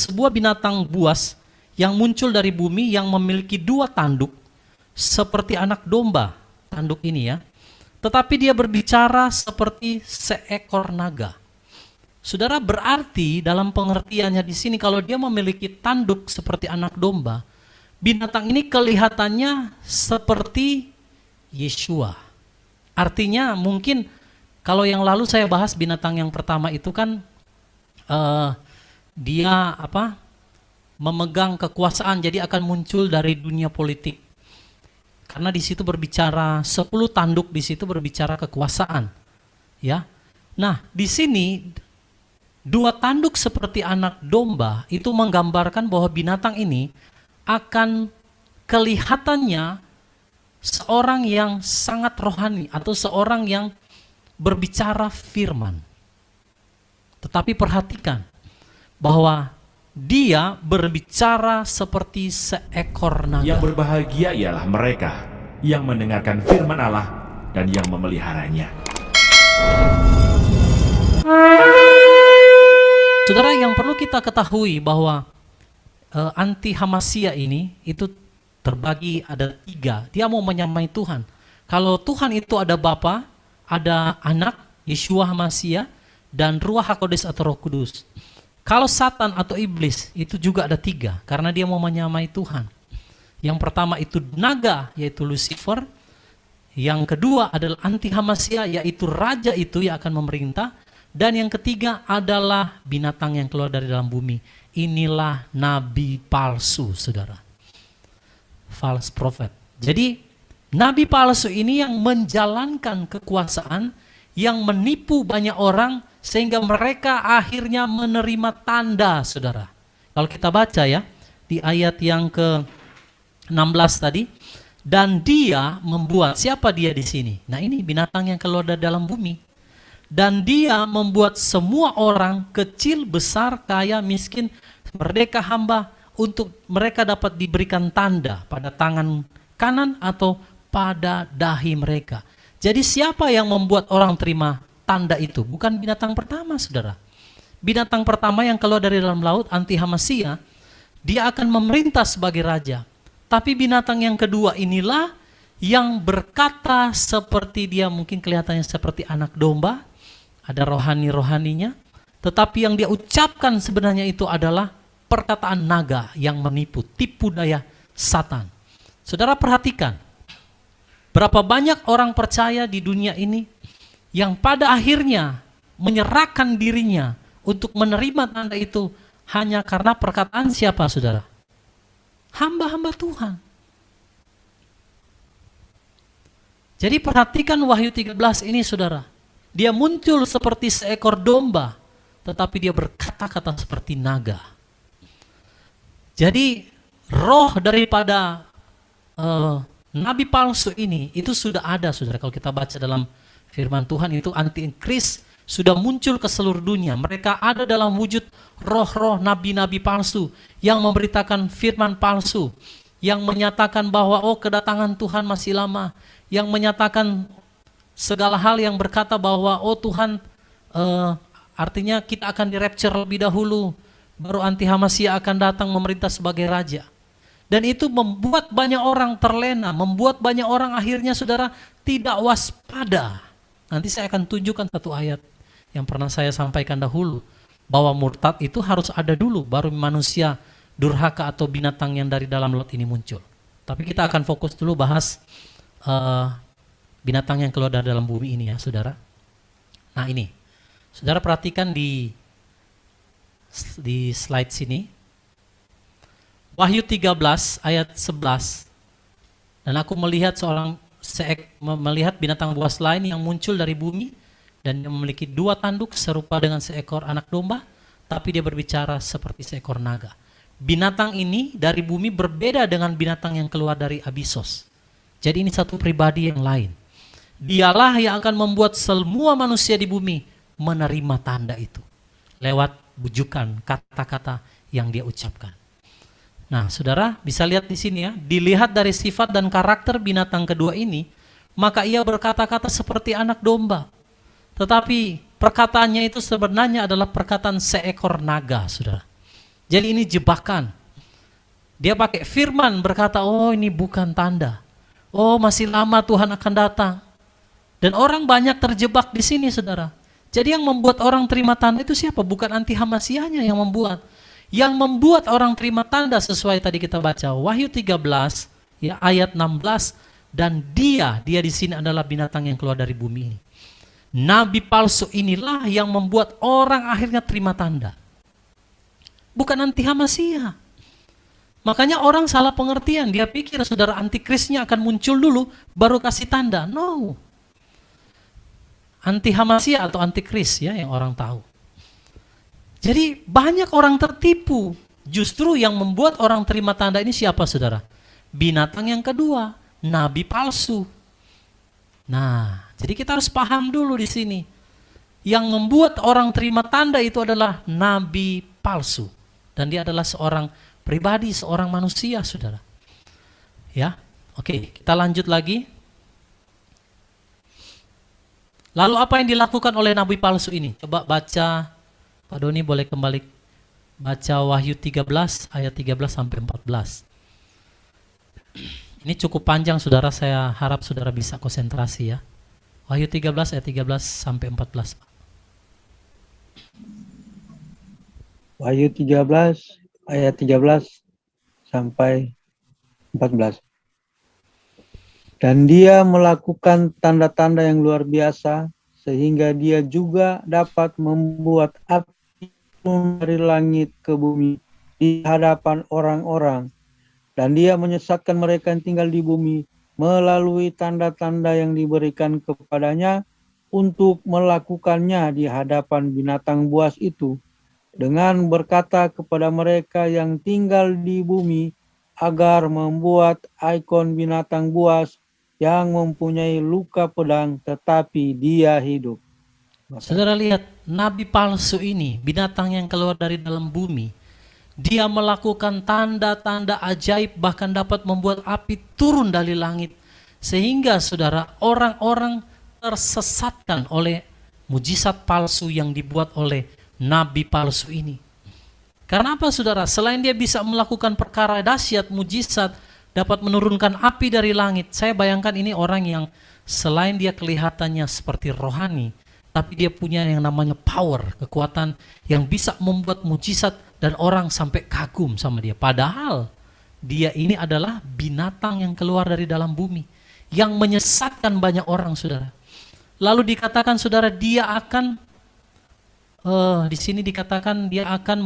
sebuah binatang buas yang muncul dari bumi yang memiliki 2 tanduk seperti anak domba, tanduk ini ya. Tetapi dia berbicara seperti seekor naga. Saudara, berarti dalam pengertiannya di sini kalau dia memiliki tanduk seperti anak domba, binatang ini kelihatannya seperti Yeshua. Artinya mungkin kalau yang lalu saya bahas binatang yang pertama itu kan dia memegang kekuasaan, jadi akan muncul dari dunia politik. Karena di situ berbicara 10 tanduk, di situ berbicara kekuasaan. Ya. Nah, di sini 2 tanduk seperti anak domba itu menggambarkan bahwa binatang ini akan kelihatannya seorang yang sangat rohani atau seorang yang berbicara firman. Tetapi perhatikan bahwa dia berbicara seperti seekor naga. Yang berbahagia ialah mereka yang mendengarkan firman Allah dan yang memeliharanya. Saudara, yang perlu kita ketahui bahwa anti Hamasia ini itu terbagi ada 3. Dia mau menyamai Tuhan. Kalau Tuhan itu ada Bapa, ada Anak, Yeshua Hamasia, dan Ruach HaKodes atau Roh Kudus. Kalau Satan atau Iblis itu juga ada 3, karena dia mau menyamai Tuhan. Yang pertama itu naga, yaitu Lucifer. Yang kedua adalah anti Hamasia, yaitu raja itu yang akan memerintah. Dan yang ketiga adalah binatang yang keluar dari dalam bumi. Inilah nabi palsu, saudara. False prophet. Jadi nabi palsu ini yang menjalankan kekuasaan, yang menipu banyak orang sehingga mereka akhirnya menerima tanda, saudara. Kalau kita baca ya di ayat yang ke-16 tadi, dan dia membuat, siapa dia di sini? Nah, ini binatang yang keluar dari dalam bumi. Dan dia membuat semua orang, kecil, besar, kaya, miskin, merdeka, hamba, untuk mereka dapat diberikan tanda pada tangan kanan atau pada dahi mereka. Jadi siapa yang membuat orang terima tanda itu? Bukan binatang pertama, saudara. Binatang pertama yang keluar dari dalam laut, anti Hamasia, dia akan memerintah sebagai raja. Tapi binatang yang kedua inilah yang berkata seperti dia, mungkin kelihatannya seperti anak domba, ada rohani-rohaninya, tetapi yang dia ucapkan sebenarnya itu adalah perkataan naga yang menipu, tipu daya Satan. Saudara perhatikan, berapa banyak orang percaya di dunia ini yang pada akhirnya menyerahkan dirinya untuk menerima tanda itu hanya karena perkataan siapa, saudara? Hamba-hamba Tuhan. Jadi perhatikan Wahyu 13 ini, saudara. Dia muncul seperti seekor domba, tetapi dia berkata-kata seperti naga. Jadi roh daripada nabi palsu ini itu sudah ada, saudara. Kalau kita baca dalam firman Tuhan itu antikris sudah muncul ke seluruh dunia. Mereka ada dalam wujud roh-roh nabi-nabi palsu yang memberitakan firman palsu, yang menyatakan bahwa kedatangan Tuhan masih lama, yang menyatakan segala hal yang berkata bahwa Tuhan artinya kita akan di-rapture lebih dahulu, baru anti Hamasia akan datang memerintah sebagai raja. Dan itu membuat banyak orang terlena, membuat banyak orang akhirnya, saudara, tidak waspada. Nanti saya akan tunjukkan satu ayat yang pernah saya sampaikan dahulu, bahwa murtad itu harus ada dulu, baru manusia durhaka atau binatang yang dari dalam laut ini muncul. Tapi kita akan fokus dulu bahas binatang yang keluar dari dalam bumi ini ya, saudara. Nah ini, saudara perhatikan di slide sini. Wahyu 13 ayat 11. Dan aku melihat melihat binatang buas lain yang muncul dari bumi dan yang memiliki 2 tanduk serupa dengan seekor anak domba, tapi dia berbicara seperti seekor naga. Binatang ini dari bumi berbeda dengan binatang yang keluar dari Abisos. Jadi ini satu pribadi yang lain. Dialah yang akan membuat semua manusia di bumi menerima tanda itu lewat bujukan kata-kata yang dia ucapkan. Nah, saudara bisa lihat di sini ya, dilihat dari sifat dan karakter binatang kedua ini, maka ia berkata-kata seperti anak domba. Tetapi perkataannya itu sebenarnya adalah perkataan seekor naga, saudara. Jadi ini jebakan. Dia pakai firman berkata, oh ini bukan tanda. Oh masih lama Tuhan akan datang. Dan orang banyak terjebak di sini, saudara. Jadi yang membuat orang terima tanda itu siapa? Bukan anti Hamasiahnya yang membuat. Yang membuat orang terima tanda sesuai tadi kita baca Wahyu 13 ya ayat 16, dan dia di sini adalah binatang yang keluar dari bumi ini. Nabi palsu inilah yang membuat orang akhirnya terima tanda. Bukan anti Hamasiah. Makanya orang salah pengertian, dia pikir saudara antikrisnya akan muncul dulu baru kasih tanda. No. Anti Hamasiah atau antikris ya yang orang tahu. Jadi banyak orang tertipu. Justru yang membuat orang terima tanda ini siapa, saudara? Binatang yang kedua, nabi palsu. Nah, jadi kita harus paham dulu di sini. Yang membuat orang terima tanda itu adalah nabi palsu. Dan dia adalah seorang pribadi, seorang manusia, saudara. Ya, oke, kita lanjut lagi. Lalu apa yang dilakukan oleh nabi palsu ini? Coba baca, Pak Doni boleh kembali baca Wahyu 13 ayat 13 sampai 14. Ini cukup panjang, saudara, saya harap saudara bisa konsentrasi ya. Wahyu 13 ayat 13 sampai 14. Wahyu 13 ayat 13 sampai 14. Dan dia melakukan tanda-tanda yang luar biasa, sehingga dia juga dapat membuat api turun dari langit ke bumi di hadapan orang-orang. Dan dia menyesatkan mereka yang tinggal di bumi melalui tanda-tanda yang diberikan kepadanya untuk melakukannya di hadapan binatang buas itu, dengan berkata kepada mereka yang tinggal di bumi agar membuat ikon binatang buas yang mempunyai luka pedang tetapi dia hidup. Saudara lihat, nabi palsu ini, binatang yang keluar dari dalam bumi, dia melakukan tanda-tanda ajaib, bahkan dapat membuat api turun dari langit. Sehingga saudara, orang-orang tersesatkan oleh mujizat palsu yang dibuat oleh nabi palsu ini. Karena apa, saudara? Selain dia bisa melakukan perkara dahsyat, mujizat, dapat menurunkan api dari langit. Saya bayangkan ini orang yang selain dia kelihatannya seperti rohani, tapi dia punya yang namanya power, kekuatan yang bisa membuat mujizat dan orang sampai kagum sama dia. Padahal dia ini adalah binatang yang keluar dari dalam bumi, yang menyesatkan banyak orang, saudara. Lalu dikatakan, saudara, dia akan di sini dikatakan dia akan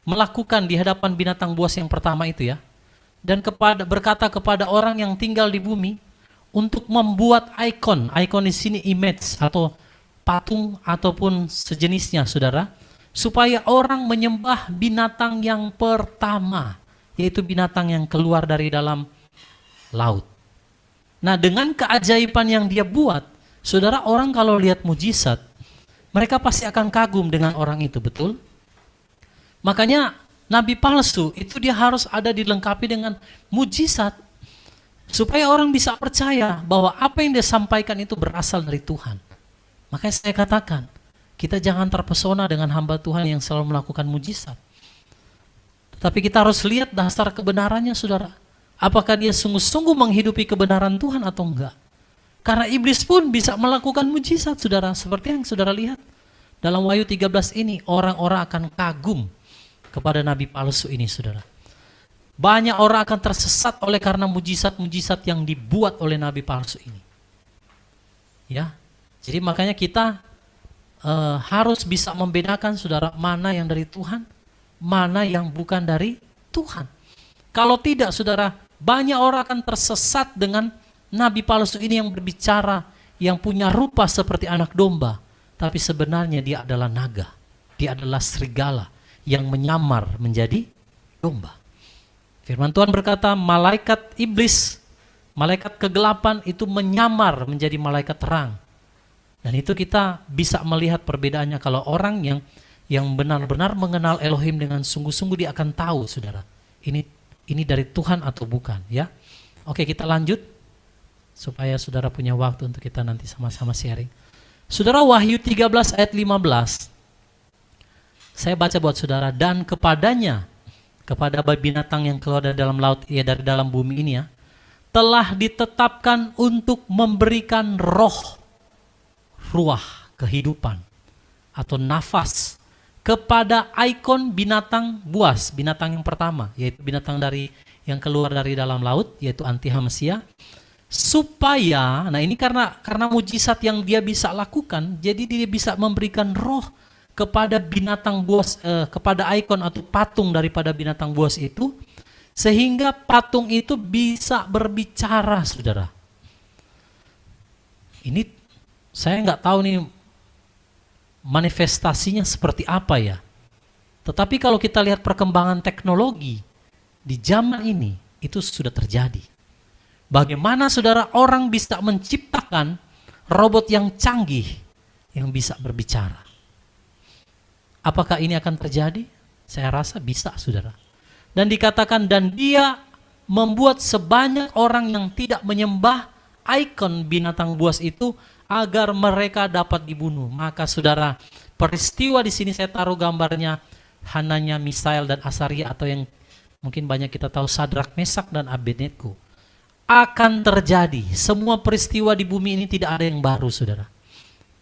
melakukan di hadapan binatang buas yang pertama itu ya, dan berkata kepada orang yang tinggal di bumi untuk membuat ikon di sini image atau patung ataupun sejenisnya, saudara, supaya orang menyembah binatang yang pertama, yaitu binatang yang keluar dari dalam laut. Nah, dengan keajaiban yang dia buat, saudara, orang kalau lihat mujizat, mereka pasti akan kagum dengan orang itu, betul? Makanya nabi palsu itu dia harus ada dilengkapi dengan mujizat, supaya orang bisa percaya bahwa apa yang dia sampaikan itu berasal dari Tuhan. Makanya saya katakan, kita jangan terpesona dengan hamba Tuhan yang selalu melakukan mujizat. Tapi kita harus lihat dasar kebenarannya, saudara. Apakah dia sungguh-sungguh menghidupi kebenaran Tuhan atau enggak? Karena iblis pun bisa melakukan mujizat, saudara. Seperti yang saudara lihat dalam Wahyu 13 ini, orang-orang akan kagum kepada nabi palsu ini, saudara. Banyak orang akan tersesat oleh karena mujizat-mujizat yang dibuat oleh nabi palsu ini. Ya, jadi makanya kita harus bisa membedakan, saudara, mana yang dari Tuhan, mana yang bukan dari Tuhan. Kalau tidak, saudara, banyak orang akan tersesat dengan nabi palsu ini yang berbicara, yang punya rupa seperti anak domba, tapi sebenarnya dia adalah naga, dia adalah serigala yang menyamar menjadi domba. Firman Tuhan berkata, malaikat iblis, malaikat kegelapan itu menyamar menjadi malaikat terang. Dan itu kita bisa melihat perbedaannya. Kalau orang yang benar-benar mengenal Elohim dengan sungguh-sungguh, dia akan tahu, saudara, ini dari Tuhan atau bukan, ya. Oke, kita lanjut supaya saudara punya waktu untuk kita nanti sama-sama sharing. Saudara, Wahyu 13 ayat 15. Saya baca buat saudara, dan kepadanya, kepada binatang yang keluar dari dalam laut, ya dari dalam bumi ini ya, telah ditetapkan untuk memberikan ruah, kehidupan, atau nafas kepada ikon binatang buas, binatang yang pertama, yaitu binatang dari yang keluar dari dalam laut, yaitu Antihamasia, supaya, nah ini karena mujizat yang dia bisa lakukan, jadi dia bisa memberikan roh kepada binatang buas, kepada ikon atau patung daripada binatang buas itu, sehingga patung itu bisa berbicara, saudara. Ini saya nggak tahu nih manifestasinya seperti apa ya. Tetapi kalau kita lihat perkembangan teknologi di zaman ini, itu sudah terjadi. Bagaimana saudara orang bisa menciptakan robot yang canggih yang bisa berbicara? Apakah ini akan terjadi? Saya rasa bisa, saudara. Dan dikatakan, dan dia membuat sebanyak orang yang tidak menyembah ikon binatang buas itu agar mereka dapat dibunuh. Maka saudara, peristiwa di sini saya taruh gambarnya Hananya, Misael dan Azaria, atau yang mungkin banyak kita tahu Sadrak, Mesak dan Abednego. Akan terjadi. Semua peristiwa di bumi ini tidak ada yang baru, saudara.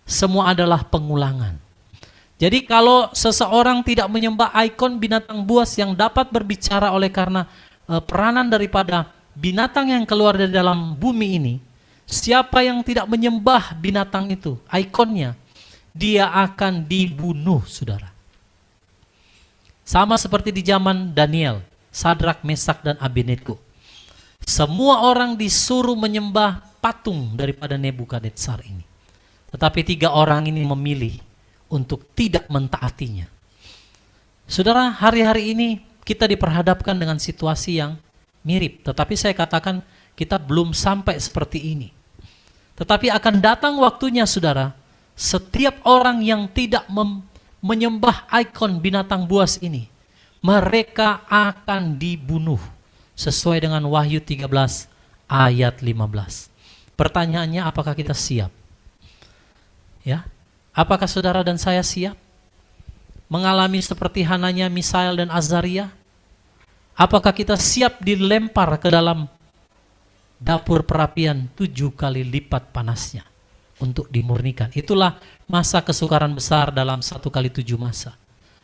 Semua adalah pengulangan. Jadi kalau seseorang tidak menyembah ikon binatang buas yang dapat berbicara oleh karena peranan daripada binatang yang keluar dari dalam bumi ini, siapa yang tidak menyembah binatang itu, ikonnya, dia akan dibunuh, saudara. Sama seperti di zaman Daniel, Sadrak, Mesak dan Abednego. Semua orang disuruh menyembah patung daripada Nebukadnezar ini. Tetapi 3 orang ini memilih untuk tidak mentaatinya. Saudara, hari-hari ini kita diperhadapkan dengan situasi yang mirip. Tetapi saya katakan kita belum sampai seperti ini. Tetapi akan datang waktunya, saudara, setiap orang yang tidak menyembah ikon binatang buas ini, mereka akan dibunuh. Sesuai dengan Wahyu 13 ayat 15. Pertanyaannya, apakah kita siap? Ya, apakah saudara dan saya siap mengalami seperti Hananya, Misael dan Azaria? Apakah kita siap dilempar ke dalam dapur perapian 7 kali lipat panasnya untuk dimurnikan? Itulah masa kesukaran besar dalam 1 kali 7 masa.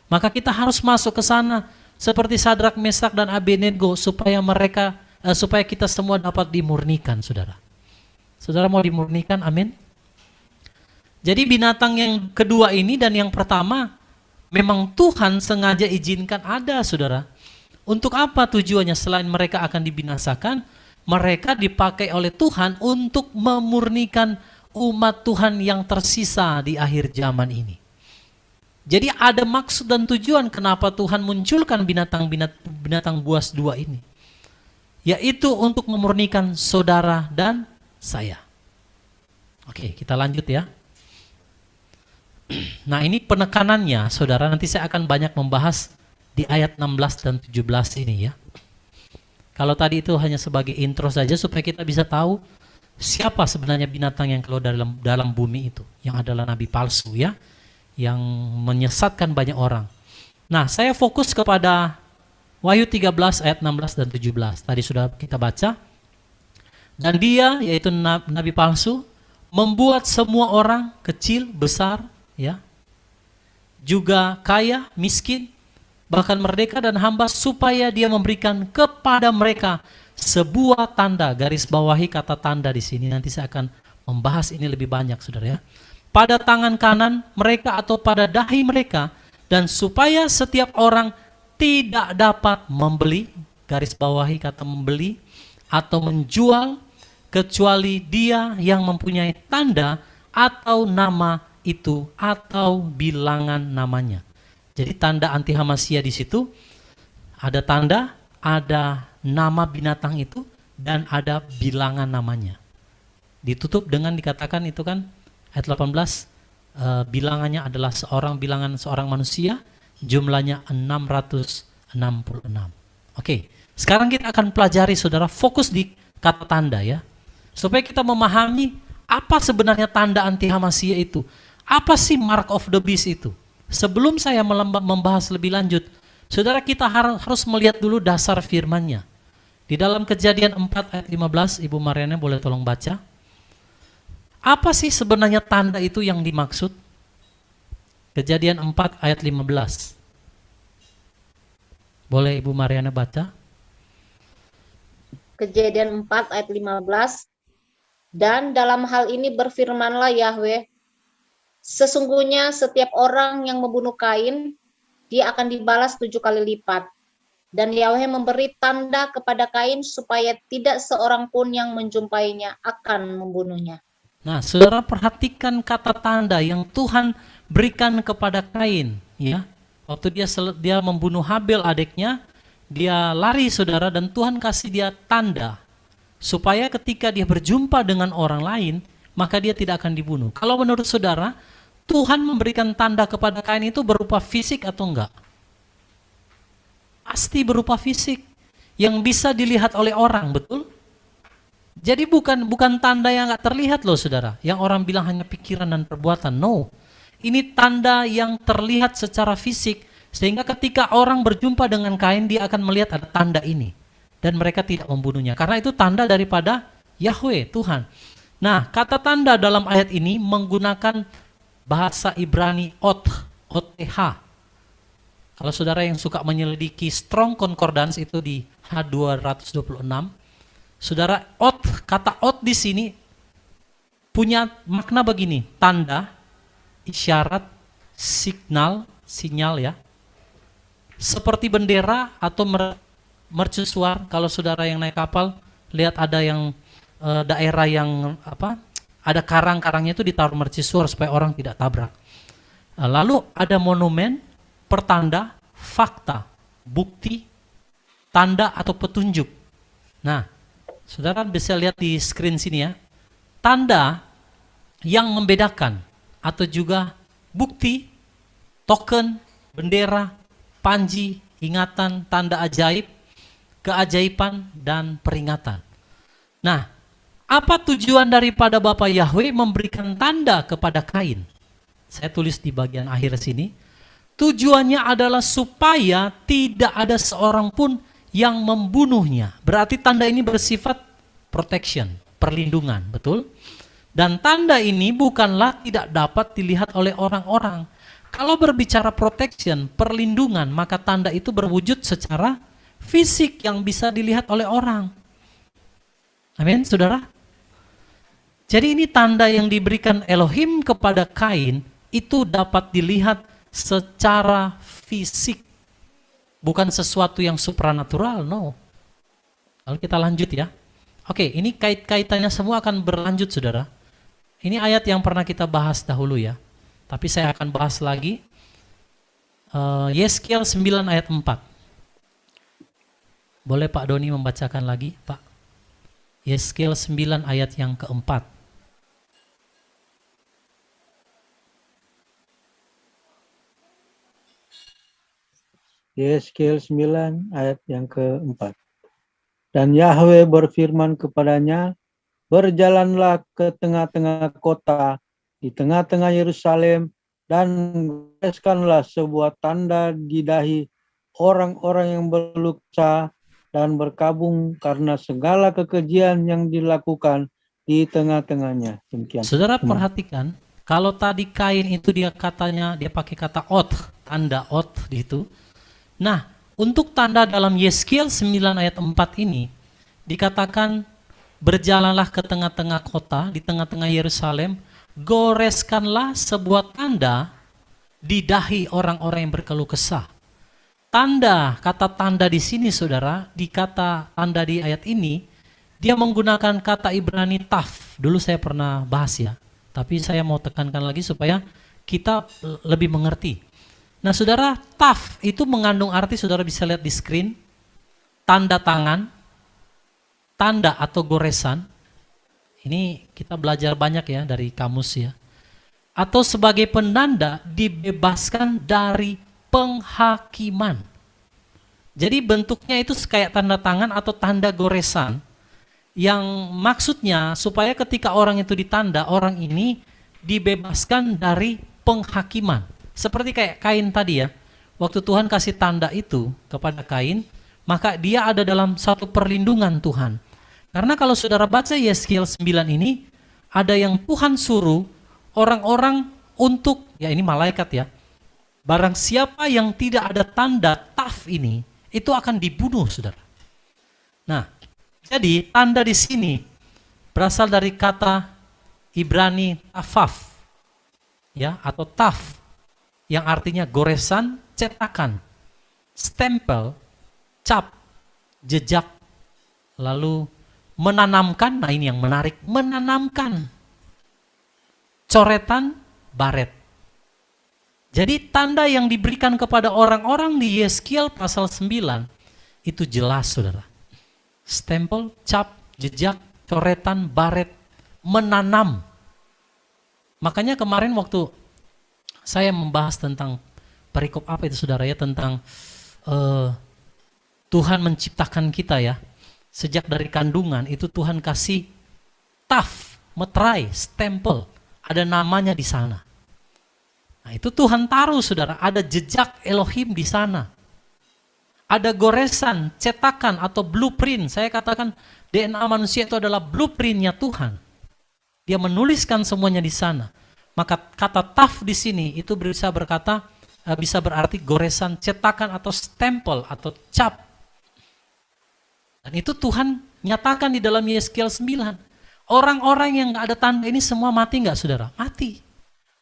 Maka kita harus masuk ke sana seperti Sadrak, Mesak dan Abednego supaya supaya kita semua dapat dimurnikan, saudara. Saudara mau dimurnikan? Amin. Jadi binatang yang kedua ini dan yang pertama memang Tuhan sengaja izinkan ada, saudara. Untuk apa tujuannya? Selain mereka akan dibinasakan, mereka dipakai oleh Tuhan untuk memurnikan umat Tuhan yang tersisa di akhir zaman ini. Jadi ada maksud dan tujuan kenapa Tuhan munculkan binatang buas 2 ini. Yaitu untuk memurnikan saudara dan saya. Oke, kita lanjut ya. Nah, ini penekanannya, saudara, nanti saya akan banyak membahas di ayat 16 dan 17 ini ya. Kalau tadi itu hanya sebagai intro saja supaya kita bisa tahu siapa sebenarnya binatang yang keluar dalam bumi itu, yang adalah nabi palsu ya, yang menyesatkan banyak orang. Nah, saya fokus kepada Wahyu 13 ayat 16 dan 17. Tadi sudah kita baca. Dan dia, yaitu nabi palsu, membuat semua orang kecil, besar, ya, juga kaya, miskin, bahkan merdeka dan hamba, supaya dia memberikan kepada mereka sebuah tanda. Garis bawahi kata tanda di sini, nanti saya akan membahas ini lebih banyak, saudara ya. Pada tangan kanan mereka atau pada dahi mereka, dan supaya setiap orang tidak dapat membeli, garis bawahi kata membeli, atau menjual, kecuali dia yang mempunyai tanda atau nama itu atau bilangan namanya. Jadi tanda Antihamasia di situ ada tanda, ada nama binatang itu, dan ada bilangan namanya. Ditutup dengan dikatakan itu kan ayat 18, bilangannya adalah bilangan seorang manusia, jumlahnya 666. Oke, sekarang kita akan pelajari, saudara, fokus di kata tanda ya, supaya kita memahami apa sebenarnya tanda Antihamasia itu. Apa sih mark of the beast itu? sebelum saya membahas lebih lanjut, saudara, kita harus melihat dulu dasar firman-Nya. Di dalam Kejadian 4 ayat 15, Ibu Mariana boleh tolong baca. Apa sih sebenarnya tanda itu yang dimaksud? Kejadian 4 ayat 15. Boleh Ibu Mariana baca? Kejadian 4 ayat 15. Dan dalam hal ini berfirmanlah Yahweh, sesungguhnya setiap orang yang membunuh Kain, dia akan dibalas 7 kali lipat. Dan Yahweh memberi tanda kepada Kain supaya tidak seorang pun yang menjumpainya akan membunuhnya. Nah, saudara perhatikan kata tanda yang Tuhan berikan kepada Kain, ya. Waktu dia membunuh Habel adiknya, dia lari, saudara, dan Tuhan kasih dia tanda supaya ketika dia berjumpa dengan orang lain, maka dia tidak akan dibunuh. Kalau menurut saudara, Tuhan memberikan tanda kepada Kain itu berupa fisik atau enggak? Pasti berupa fisik yang bisa dilihat oleh orang, betul? Jadi bukan tanda yang enggak terlihat loh, saudara. Yang orang bilang hanya pikiran dan perbuatan. No. Ini tanda yang terlihat secara fisik, sehingga ketika orang berjumpa dengan Kain, dia akan melihat ada tanda ini. Dan mereka tidak membunuhnya. Karena itu tanda daripada Yahweh, Tuhan. Nah, kata tanda dalam ayat ini menggunakan bahasa Ibrani OTH. Kalau saudara yang suka menyelidiki Strong Concordance itu di H226, saudara, kata di sini punya makna begini, tanda, isyarat, sinyal ya. Seperti bendera atau mercusuar. Kalau saudara yang naik kapal, lihat ada yang daerah yang ada karang-karangnya itu ditaruh mercusuar supaya orang tidak tabrak. Lalu ada monumen, pertanda, fakta, bukti, tanda atau petunjuk. Nah, saudara bisa lihat di screen sini ya. Tanda yang membedakan atau juga bukti, token, bendera, panji, ingatan, tanda ajaib, keajaiban, dan peringatan. Nah, apa tujuan daripada Bapa Yahweh memberikan tanda kepada Kain? Saya tulis di bagian akhir sini. Tujuannya adalah supaya tidak ada seorang pun yang membunuhnya. Berarti tanda ini bersifat protection, perlindungan, betul? Dan tanda ini bukanlah tidak dapat dilihat oleh orang-orang. Kalau berbicara protection, perlindungan, maka tanda itu berwujud secara fisik yang bisa dilihat oleh orang. Amin, saudara? Jadi ini tanda yang diberikan Elohim kepada Kain itu dapat dilihat secara fisik, bukan sesuatu yang supranatural, no. Lalu kita lanjut ya. Oke, ini kaitannya semua akan berlanjut, saudara. Ini ayat yang pernah kita bahas dahulu ya, tapi saya akan bahas lagi. Yeskiel 9 ayat 4. Boleh Pak Doni membacakan lagi, Pak? Yeskiel 9 ayat yang keempat. Yeskiel 9 ayat yang keempat. Dan Yahweh berfirman kepadanya, berjalanlah ke tengah-tengah kota, di tengah-tengah Yerusalem, dan goreskanlah sebuah tanda di dahi orang-orang yang berluka dan berkabung karena segala kekejian yang dilakukan di tengah-tengahnya. Demikian. Saudara perhatikan, kalau tadi Kain itu dia pakai kata tanda di situ. Nah, untuk tanda dalam Yeskiel 9 ayat 4 ini dikatakan berjalanlah ke tengah-tengah kota, di tengah-tengah Yerusalem, goreskanlah sebuah tanda di dahi orang-orang yang berkeluh kesah. Tanda, kata tanda di sini, saudara, di kata tanda di ayat ini, dia menggunakan kata Ibrani taf. Dulu saya pernah bahas ya, tapi saya mau tekankan lagi supaya kita lebih mengerti. Nah, saudara, taf itu mengandung arti, saudara bisa lihat di screen, tanda tangan, tanda atau goresan. Ini kita belajar banyak ya dari kamus ya. Atau sebagai penanda dibebaskan dari penghakiman. Jadi bentuknya itu kayak tanda tangan atau tanda goresan, yang maksudnya supaya ketika orang itu ditanda, orang ini dibebaskan dari penghakiman. Seperti kayak Kain tadi ya. Waktu Tuhan kasih tanda itu kepada Kain, maka dia ada dalam satu perlindungan Tuhan. Karena kalau saudara baca Yeskiel 9 ini, ada yang Tuhan suruh orang-orang untuk, ya ini malaikat ya, barang siapa yang tidak ada tanda taf ini, itu akan dibunuh, saudara. Nah, jadi tanda di sini berasal dari kata Ibrani tafaf, ya, atau taf, yang artinya goresan, cetakan, stempel, cap, jejak, lalu menanamkan. Nah ini yang menarik, menanamkan, coretan, baret. Jadi tanda yang diberikan kepada orang-orang di Yeskiel pasal 9 itu jelas, saudara. Stempel, cap, jejak, coretan, baret, menanam. Makanya kemarin waktu saya membahas tentang perikop apa itu, saudara ya, tentang Tuhan menciptakan kita ya. Sejak dari kandungan itu Tuhan kasih taf, meterai, stempel, ada namanya di sana. Nah, itu Tuhan taruh, saudara, ada jejak Elohim di sana. Ada goresan, cetakan atau blueprint. Saya katakan DNA manusia itu adalah blueprintnya Tuhan. Dia menuliskan semuanya di sana. Maka kata taf di sini itu bisa berarti goresan, cetakan atau stempel atau cap. Dan itu Tuhan nyatakan di dalam Yeskiel 9. Orang-orang yang nggak ada tanda ini semua mati nggak, saudara? Mati.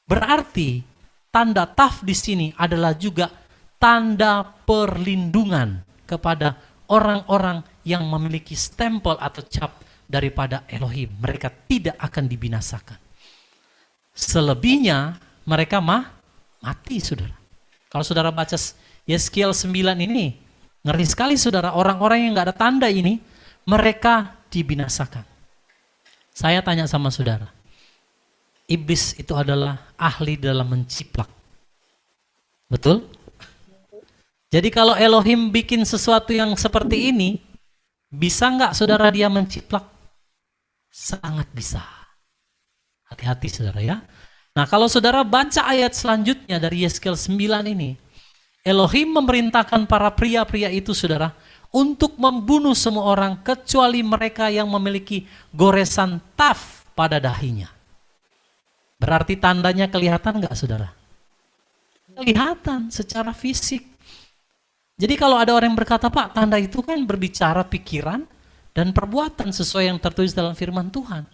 Berarti tanda taf di sini adalah juga tanda perlindungan kepada orang-orang yang memiliki stempel atau cap daripada Elohim. Mereka tidak akan dibinasakan. Selebihnya mereka mati, saudara. Kalau saudara baca Yeskiel 9 ini, ngeri sekali, saudara. Orang-orang yang nggak ada tanda ini, mereka dibinasakan. Saya tanya sama saudara, iblis itu adalah ahli dalam menciplak. Betul? Jadi kalau Elohim bikin sesuatu yang seperti ini, bisa nggak saudara dia menciplak? Sangat bisa. Hati-hati, saudara ya. Nah, kalau saudara baca ayat selanjutnya dari Yeskiel 9 ini, Elohim memerintahkan para pria-pria itu, saudara, untuk membunuh semua orang kecuali mereka yang memiliki goresan taf pada dahinya. Berarti tandanya kelihatan nggak, saudara? Kelihatan secara fisik. Jadi kalau ada orang yang berkata, Pak, tanda itu kan berbicara pikiran dan perbuatan sesuai yang tertulis dalam firman Tuhan.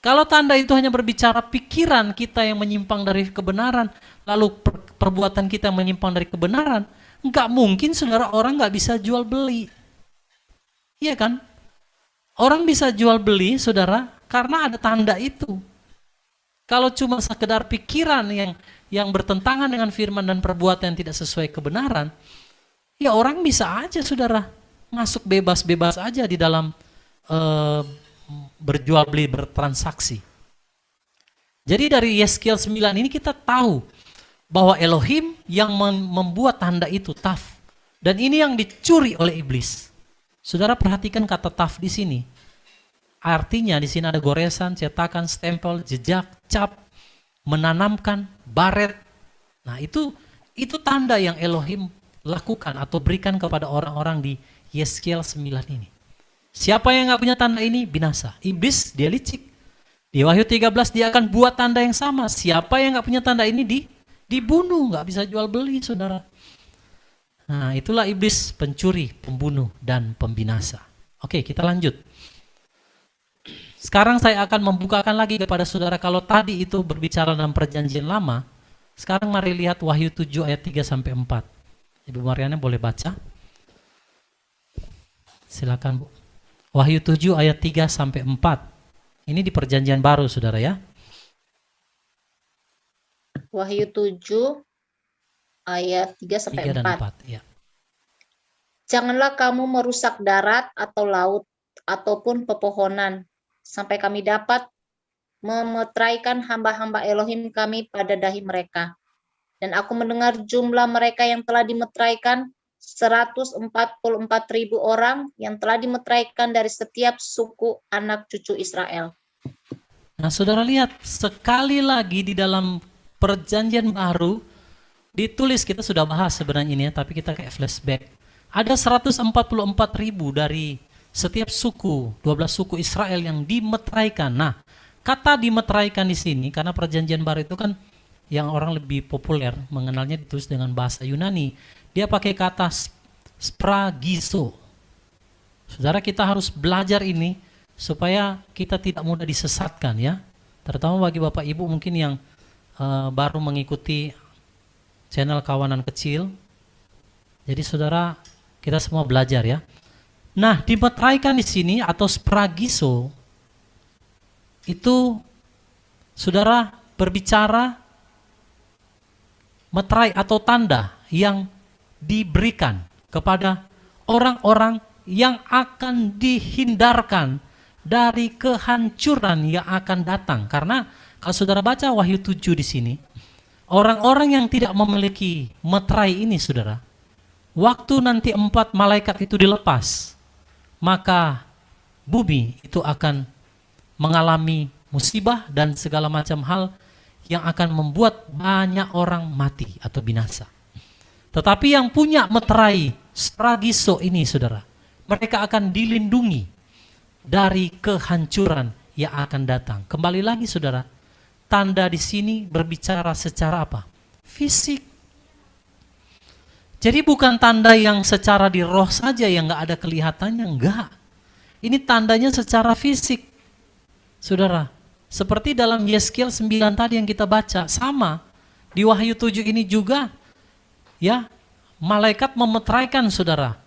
Kalau tanda itu hanya berbicara pikiran kita yang menyimpang dari kebenaran, lalu perbuatan kita yang menyimpang dari kebenaran, nggak mungkin, saudara, orang nggak bisa jual beli. Iya kan? Orang bisa jual beli, saudara, karena ada tanda itu. Kalau cuma sekedar pikiran yang bertentangan dengan firman dan perbuatan yang tidak sesuai kebenaran, ya orang bisa aja, saudara, masuk bebas-bebas aja di dalam berjual beli, bertransaksi. Jadi dari Yeskiel 9 ini kita tahu bahwa Elohim yang membuat tanda itu, taf. Dan ini yang dicuri oleh iblis. Saudara perhatikan kata taf di sini. Artinya di sini ada goresan, cetakan, stempel, jejak, cap, menanamkan, baret. Nah, itu tanda yang Elohim lakukan atau berikan kepada orang-orang di Yeskiel 9 ini. Siapa yang nggak punya tanda ini binasa. Iblis dia licik. Di Wahyu 13 dia akan buat tanda yang sama. Siapa yang nggak punya tanda ini dibunuh, nggak bisa jual beli, saudara. Nah, itulah iblis, pencuri, pembunuh, dan pembinasa. Oke, kita lanjut. Sekarang saya akan membukakan lagi kepada saudara, kalau tadi itu berbicara dalam perjanjian lama, sekarang mari lihat Wahyu 7 ayat 3-4. Ibu Mariana boleh baca? Silakan, Bu. Wahyu 7 ayat 3-4. Ini di perjanjian baru, saudara ya. Wahyu 7 ayat 3-4. 3 dan 4, ya. Janganlah kamu merusak darat atau laut ataupun pepohonan sampai kami dapat memeteraikan hamba-hamba Elohim kami pada dahi mereka. Dan aku mendengar jumlah mereka yang telah dimeteraikan 144.000 orang yang telah dimeteraikan dari setiap suku anak cucu Israel. Nah, saudara lihat sekali lagi di dalam perjanjian baru, ditulis, kita sudah bahas sebenarnya ini ya, tapi kita kayak flashback. Ada 144.000 dari setiap suku, 12 suku Israel yang dimeteraikan. Nah, kata dimeteraikan di sini, karena perjanjian baru itu kan yang orang lebih populer mengenalnya ditulis dengan bahasa Yunani. Dia pakai kata spragizo. Saudara, kita harus belajar ini supaya kita tidak mudah disesatkan ya. Terutama bagi Bapak Ibu mungkin yang baru mengikuti channel Kawanan Kecil. Jadi saudara, kita semua belajar ya. Nah, dimeteraikan di sini atau spragizo itu saudara berbicara meterai atau tanda yang diberikan kepada orang-orang yang akan dihindarkan dari kehancuran yang akan datang. Karena kalau saudara baca Wahyu 7 di sini, orang-orang yang tidak memiliki meterai ini saudara, waktu nanti 4 malaikat itu dilepas, maka bumi itu akan mengalami musibah dan segala macam hal yang akan membuat banyak orang mati atau binasa. Tetapi yang punya meterai spragizo ini saudara, mereka akan dilindungi dari kehancuran yang akan datang. Kembali lagi saudara, tanda di sini berbicara secara apa? Fisik. Jadi bukan tanda yang secara di roh saja yang nggak ada kelihatannya, enggak. Ini tandanya secara fisik. Saudara, seperti dalam Yeskiel 9 tadi yang kita baca, sama. Di Wahyu 7 ini juga, ya, malaikat memeteraikan saudara.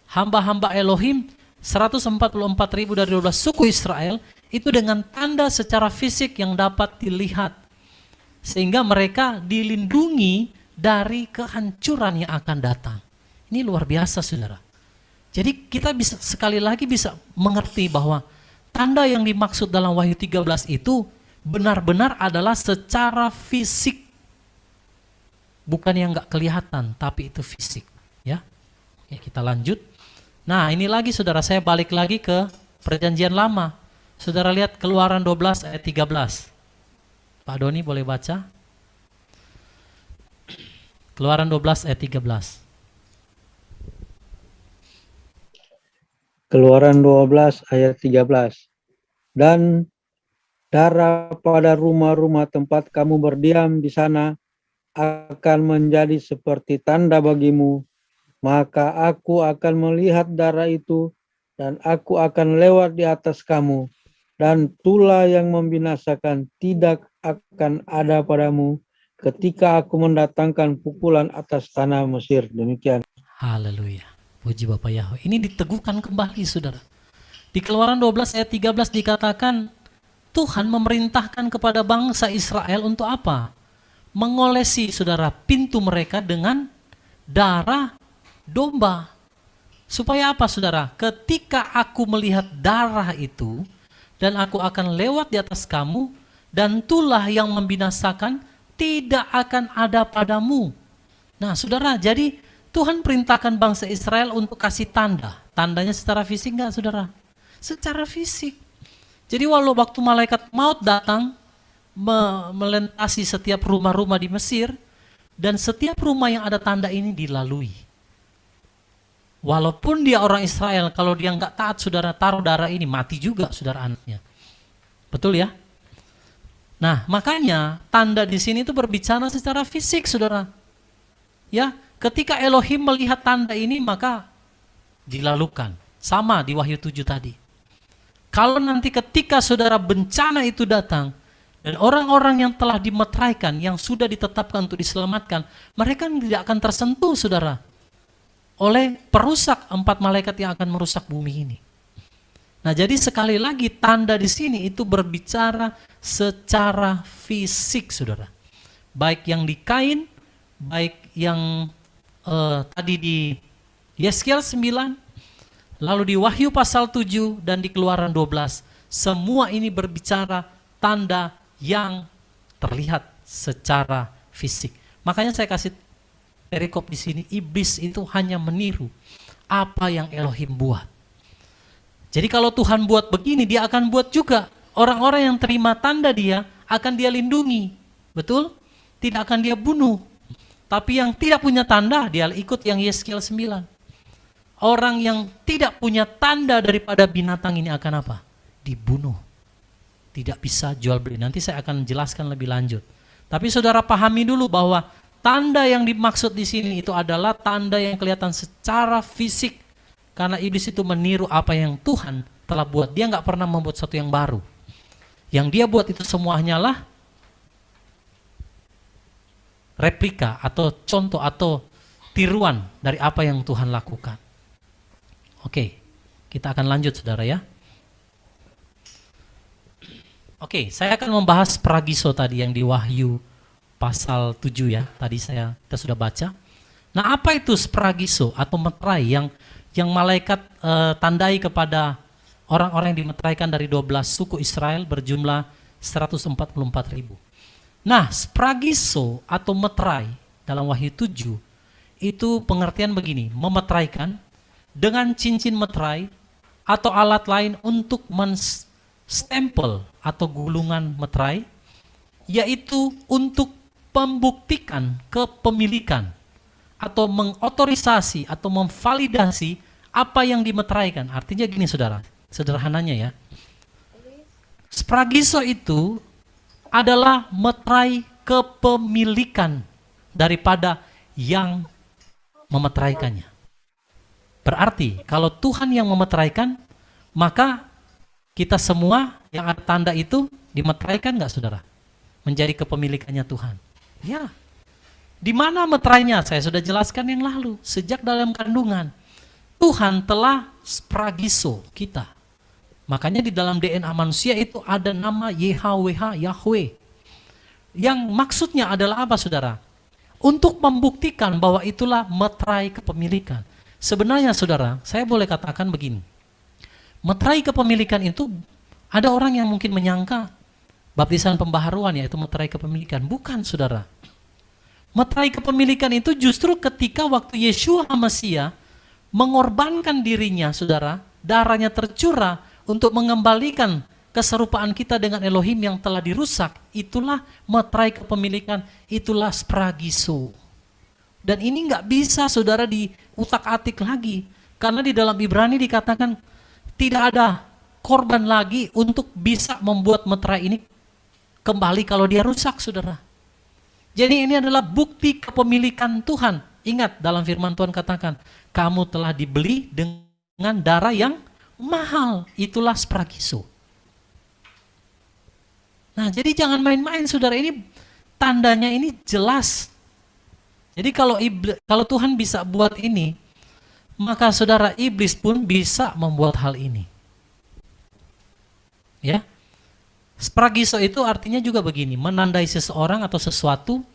Hamba-hamba Elohim 144.000 dari 12 suku Israel itu dengan tanda secara fisik yang dapat dilihat. Sehingga mereka dilindungi dari kehancuran yang akan datang. Ini luar biasa saudara. Jadi kita bisa sekali lagi bisa mengerti bahwa tanda yang dimaksud dalam Wahyu 13 itu benar-benar adalah secara fisik. Bukan yang nggak kelihatan, tapi itu fisik. Ya, oke, kita lanjut. Nah, ini lagi saudara, saya balik lagi ke perjanjian lama. Saudara lihat Keluaran 12 ayat 13. Pak Doni boleh baca? Keluaran 12 ayat 13. Keluaran 12 ayat 13. Dan darah pada rumah-rumah tempat kamu berdiam di sana akan menjadi seperti tanda bagimu. Maka aku akan melihat darah itu dan aku akan lewat di atas kamu. Dan tulah yang membinasakan tidak akan ada padamu ketika aku mendatangkan pukulan atas tanah Mesir. Demikian. Haleluya. Puji Bapak Yahweh. Ini diteguhkan kembali saudara. Di Keluaran 12 ayat 13 dikatakan Tuhan memerintahkan kepada bangsa Israel untuk apa? Mengolesi saudara pintu mereka dengan darah domba. Supaya apa saudara? Ketika aku melihat darah itu dan aku akan lewat di atas kamu dan tulah yang membinasakan tidak akan ada padamu. Nah saudara, jadi Tuhan perintahkan bangsa Israel untuk kasih tanda. Tandanya secara fisik enggak saudara? Secara fisik. Jadi walau waktu malaikat maut datang melintasi setiap rumah-rumah di Mesir dan setiap rumah yang ada tanda ini dilalui. Walaupun dia orang Israel, kalau dia enggak taat saudara taruh darah ini mati juga saudara anaknya. Betul ya? Nah, makanya tanda di sini itu berbicara secara fisik saudara. Ya, ketika Elohim melihat tanda ini maka dilalukan. Sama di Wahyu 7 tadi. Kalau nanti ketika saudara bencana itu datang dan orang-orang yang telah dimeteraikan, yang sudah ditetapkan untuk diselamatkan, mereka tidak akan tersentuh saudara oleh perusak 4 malaikat yang akan merusak bumi ini. Nah, jadi sekali lagi tanda di sini itu berbicara secara fisik saudara. Baik yang di Kain, baik yang tadi di Yeskiel 9, lalu di Wahyu pasal 7 dan di Keluaran 12, semua ini berbicara tanda yang terlihat secara fisik. Makanya saya kasih perikop di sini, iblis itu hanya meniru apa yang Elohim buat. Jadi kalau Tuhan buat begini, dia akan buat juga. Orang-orang yang terima tanda dia akan dia lindungi. Betul? Tidak akan dia bunuh. Tapi yang tidak punya tanda, dia ikut yang Yeskiel 9. Orang yang tidak punya tanda daripada binatang ini akan apa? Dibunuh. Tidak bisa jual beli. Nanti saya akan jelaskan lebih lanjut. Tapi saudara pahami dulu bahwa tanda yang dimaksud di sini itu adalah tanda yang kelihatan secara fisik. Karena iblis itu meniru apa yang Tuhan telah buat. Dia nggak pernah membuat sesuatu yang baru. Yang dia buat itu semuanya lah replika atau contoh atau tiruan dari apa yang Tuhan lakukan. Oke, kita akan lanjut saudara ya. Oke, saya akan membahas pragiso tadi yang di Wahyu pasal 7 ya. Tadi kita sudah baca. Nah, apa itu spragiso atau meterai yang malaikat tandai kepada orang-orang yang dimeteraikan dari 12 suku Israel berjumlah 144.000. Nah, spragiso atau meterai dalam Wahyu 7 itu pengertian begini, memeteraikan dengan cincin meterai atau alat lain untuk menstempel atau gulungan meterai, yaitu untuk membuktikan kepemilikan atau mengotorisasi atau memvalidasi apa yang dimeteraikan. Artinya gini saudara, sederhananya ya. Spragiso itu adalah meterai kepemilikan daripada yang memeteraikannya. Berarti kalau Tuhan yang memeteraikan, maka kita semua yang ada tanda itu dimeteraikan nggak saudara? Menjadi kepemilikannya Tuhan. Ya. Di mana meterainya? Saya sudah jelaskan yang lalu. Sejak dalam kandungan, Tuhan telah spragiso kita. Makanya di dalam DNA manusia itu ada nama YHWH, Yahweh. Yang maksudnya adalah apa saudara? Untuk membuktikan bahwa itulah meterai kepemilikan. Sebenarnya saudara, saya boleh katakan begini. Meterai kepemilikan itu, ada orang yang mungkin menyangka baptisan pembaharuan yaitu meterai kepemilikan. Bukan saudara. Meterai kepemilikan itu justru ketika waktu Yeshua HaMasiah mengorbankan dirinya saudara, darahnya tercurah untuk mengembalikan keserupaan kita dengan Elohim yang telah dirusak. Itulah meterai kepemilikan, itulah spragiso. Dan ini nggak bisa saudara diutak-atik lagi. Karena di dalam Ibrani dikatakan tidak ada korban lagi untuk bisa membuat meterai ini kembali kalau dia rusak saudara. Jadi ini adalah bukti kepemilikan Tuhan. Ingat dalam firman Tuhan katakan, kamu telah dibeli dengan darah yang mahal. Itulah spragiso. Nah jadi jangan main-main saudara, ini tandanya ini jelas. Jadi kalau Tuhan bisa buat ini, maka saudara iblis pun bisa membuat hal ini. Ya. Spragiso itu artinya juga begini, menandai seseorang atau sesuatu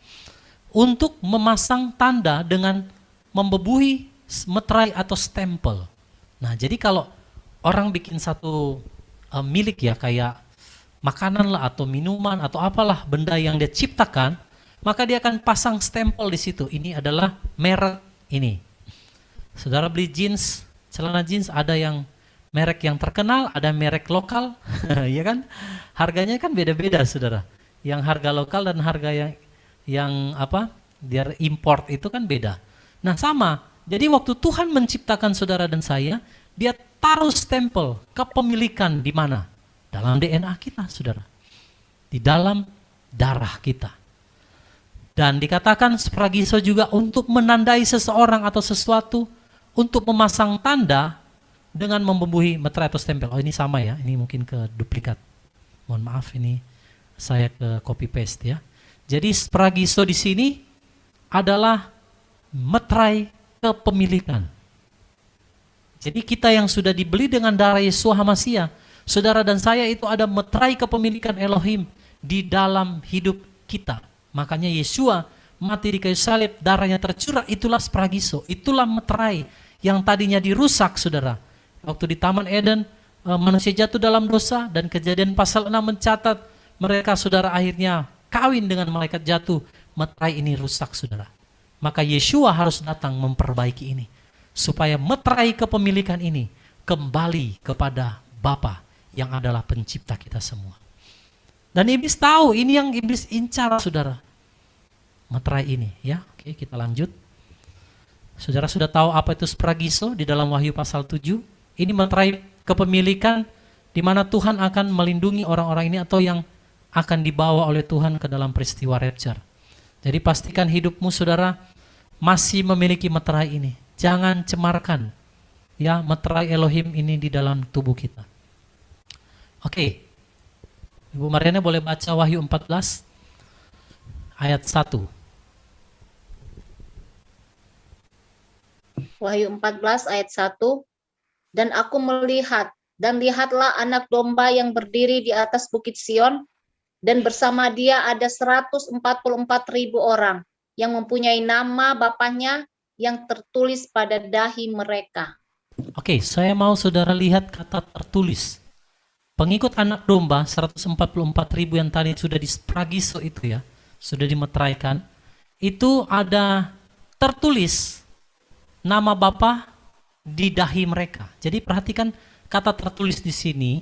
untuk memasang tanda dengan membebuhi meterai atau stempel. Nah, jadi kalau orang bikin satu milik ya kayak makanan lah atau minuman atau apalah benda yang dia ciptakan, maka dia akan pasang stempel di situ. Ini adalah merek ini. Saudara beli jeans, celana jeans ada yang merek yang terkenal, ada merek lokal, ya kan? Harganya kan beda-beda, saudara. Yang harga lokal dan harga yang dia import itu kan beda. Nah sama, jadi waktu Tuhan menciptakan saudara dan saya, dia taruh stempel kepemilikan di mana? Dalam DNA kita, saudara. Di dalam darah kita. Dan dikatakan spragiso juga untuk menandai seseorang atau sesuatu, untuk memasang tanda dengan membebuhi meterai atau stempel. Oh ini sama ya, ini mungkin ke duplikat. Mohon maaf ini saya ke copy paste ya. Jadi spragiso di sini adalah meterai kepemilikan. Jadi kita yang sudah dibeli dengan darah Yeshua HaMasiah, saudara dan saya itu ada meterai kepemilikan Elohim di dalam hidup kita. Makanya Yeshua mati di kayu salib, darahnya tercurah, itulah spragiso, itulah meterai yang tadinya dirusak saudara. Waktu di Taman Eden, manusia jatuh dalam dosa dan Kejadian pasal 6 mencatat mereka saudara akhirnya kawin dengan malaikat jatuh, meterai ini rusak saudara. Maka Yeshua harus datang memperbaiki ini, supaya meterai kepemilikan ini kembali kepada Bapa yang adalah pencipta kita semua. Dan iblis tahu, ini yang iblis incar saudara. meterai ini, ya. Oke, kita lanjut. Saudara sudah tahu apa itu spragiso di dalam Wahyu pasal 7? Ini meterai kepemilikan di mana Tuhan akan melindungi orang-orang ini atau yang akan dibawa oleh Tuhan ke dalam peristiwa rapture. Jadi pastikan hidupmu saudara masih memiliki meterai ini. Jangan cemarkan ya meterai Elohim ini di dalam tubuh kita. Oke. Ibu Mariana boleh baca Wahyu 14 ayat 1. Wahyu 14 ayat 1. Dan aku melihat, dan lihatlah anak domba yang berdiri di atas bukit Sion, dan bersama dia ada 144.000 orang yang mempunyai nama Bapaknya yang tertulis pada dahi mereka. Oke, saya mau saudara lihat kata tertulis. Pengikut anak domba 144.000 yang tadi sudah dispragiso itu ya, sudah dimeteraikan, itu ada tertulis nama Bapa di dahi mereka. Jadi perhatikan kata tertulis di sini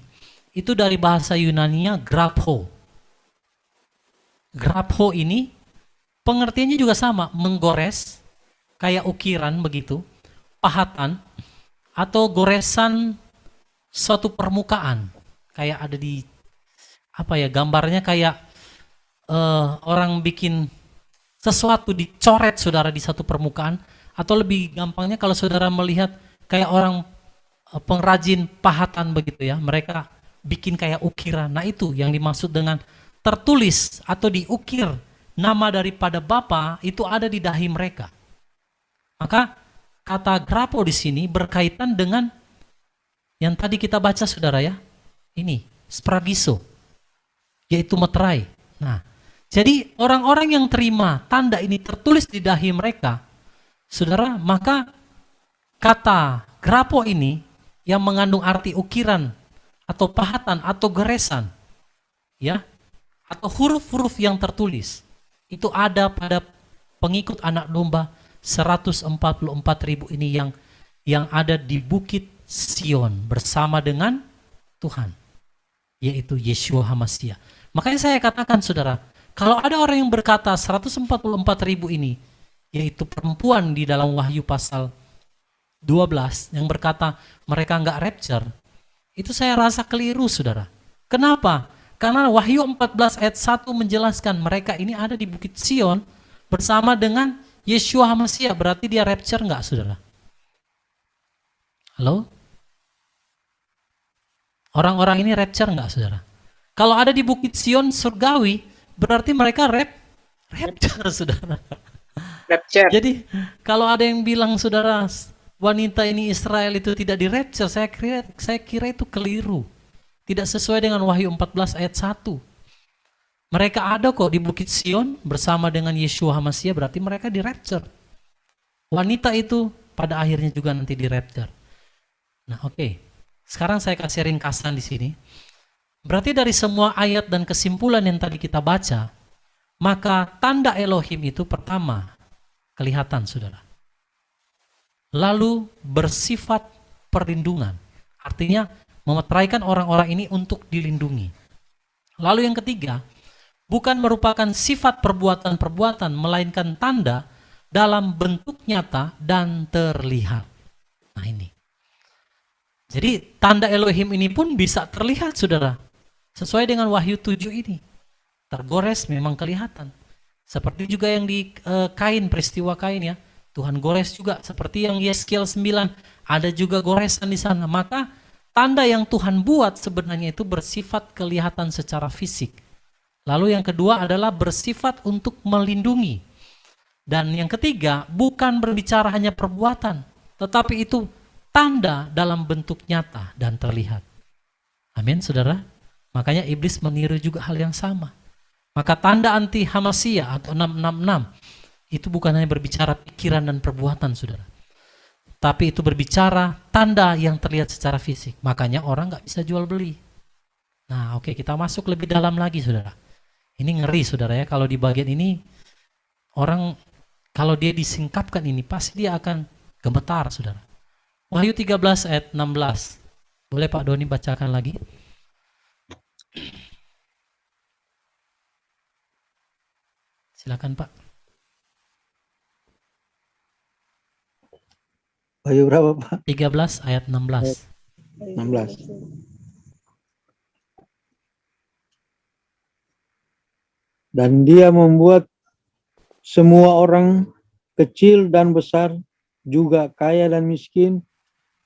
itu dari bahasa Yunani-nya grapho. Grapho ini pengertiannya juga sama, menggores kayak ukiran begitu, pahatan atau goresan suatu permukaan. Kayak ada di apa ya, gambarnya kayak orang bikin sesuatu dicoret saudara di satu permukaan. Atau lebih gampangnya kalau saudara melihat kayak orang pengrajin pahatan begitu ya, mereka bikin kayak ukiran. Nah itu yang dimaksud dengan tertulis atau diukir nama daripada Bapa itu ada di dahi mereka. Maka kata grapo di sini berkaitan dengan yang tadi kita baca saudara ya, ini spragiso, yaitu meterai. Nah, jadi orang-orang yang terima tanda ini tertulis di dahi mereka, saudara, maka kata grapo ini yang mengandung arti ukiran atau pahatan atau goresan, ya, atau huruf-huruf yang tertulis, itu ada pada pengikut anak domba 144.000 ini yang ada di bukit Sion bersama dengan Tuhan, yaitu Yeshua HaMashiach. Makanya saya katakan saudara, kalau ada orang yang berkata 144.000 ini yaitu perempuan di dalam Wahyu pasal 12 yang berkata mereka enggak rapture, itu saya rasa keliru saudara. Kenapa? Karena Wahyu 14 ayat 1 menjelaskan mereka ini ada di bukit Sion bersama dengan Yeshua HaMashiach. Berarti dia rapture enggak saudara? Halo? Orang-orang ini rapture enggak saudara? Kalau ada di bukit Sion surgawi, berarti mereka rapture saudara. Rapture. Jadi kalau ada yang bilang saudara wanita ini Israel itu tidak di rapture, saya kira itu keliru. Tidak sesuai dengan Wahyu 14 ayat 1. Mereka ada kok di bukit Sion bersama dengan Yeshua HaMashiach, berarti mereka di rapture. Wanita itu pada akhirnya juga nanti di rapture. Nah, oke. Sekarang saya kasih ringkasan di sini. Berarti dari semua ayat dan kesimpulan yang tadi kita baca, maka tanda Elohim itu pertama kelihatan saudara. Lalu bersifat perlindungan. Artinya memeteraikan orang-orang ini untuk dilindungi. Lalu yang ketiga, bukan merupakan sifat perbuatan-perbuatan, melainkan tanda dalam bentuk nyata dan terlihat. Nah ini. Jadi tanda Elohim ini pun bisa terlihat saudara. Sesuai dengan Wahyu 7 ini. Tergores memang kelihatan. Seperti juga yang di Kain, peristiwa Kain ya. Tuhan gores juga. Seperti yang Yeskiel 9. Ada juga goresan di sana. Maka tanda yang Tuhan buat sebenarnya itu bersifat kelihatan secara fisik. Lalu yang kedua adalah bersifat untuk melindungi. Dan yang ketiga bukan berbicara hanya perbuatan. Tetapi itu tanda dalam bentuk nyata dan terlihat. Amin saudara. Makanya iblis meniru juga hal yang sama. Maka tanda anti Hamashiach atau 666 itu bukan hanya berbicara pikiran dan perbuatan saudara. Tapi itu berbicara tanda yang terlihat secara fisik. Makanya orang nggak bisa jual beli. Nah oke, kita masuk lebih dalam lagi saudara. Ini ngeri saudara ya, kalau di bagian ini orang kalau dia disingkapkan ini pasti dia akan gemetar saudara. Wahyu 13 ayat 16. Boleh Pak Doni bacakan lagi? Silakan Pak. Wahyu berapa, Pak? 13 ayat 16. 16. Dan dia membuat semua orang kecil dan besar, juga kaya dan miskin,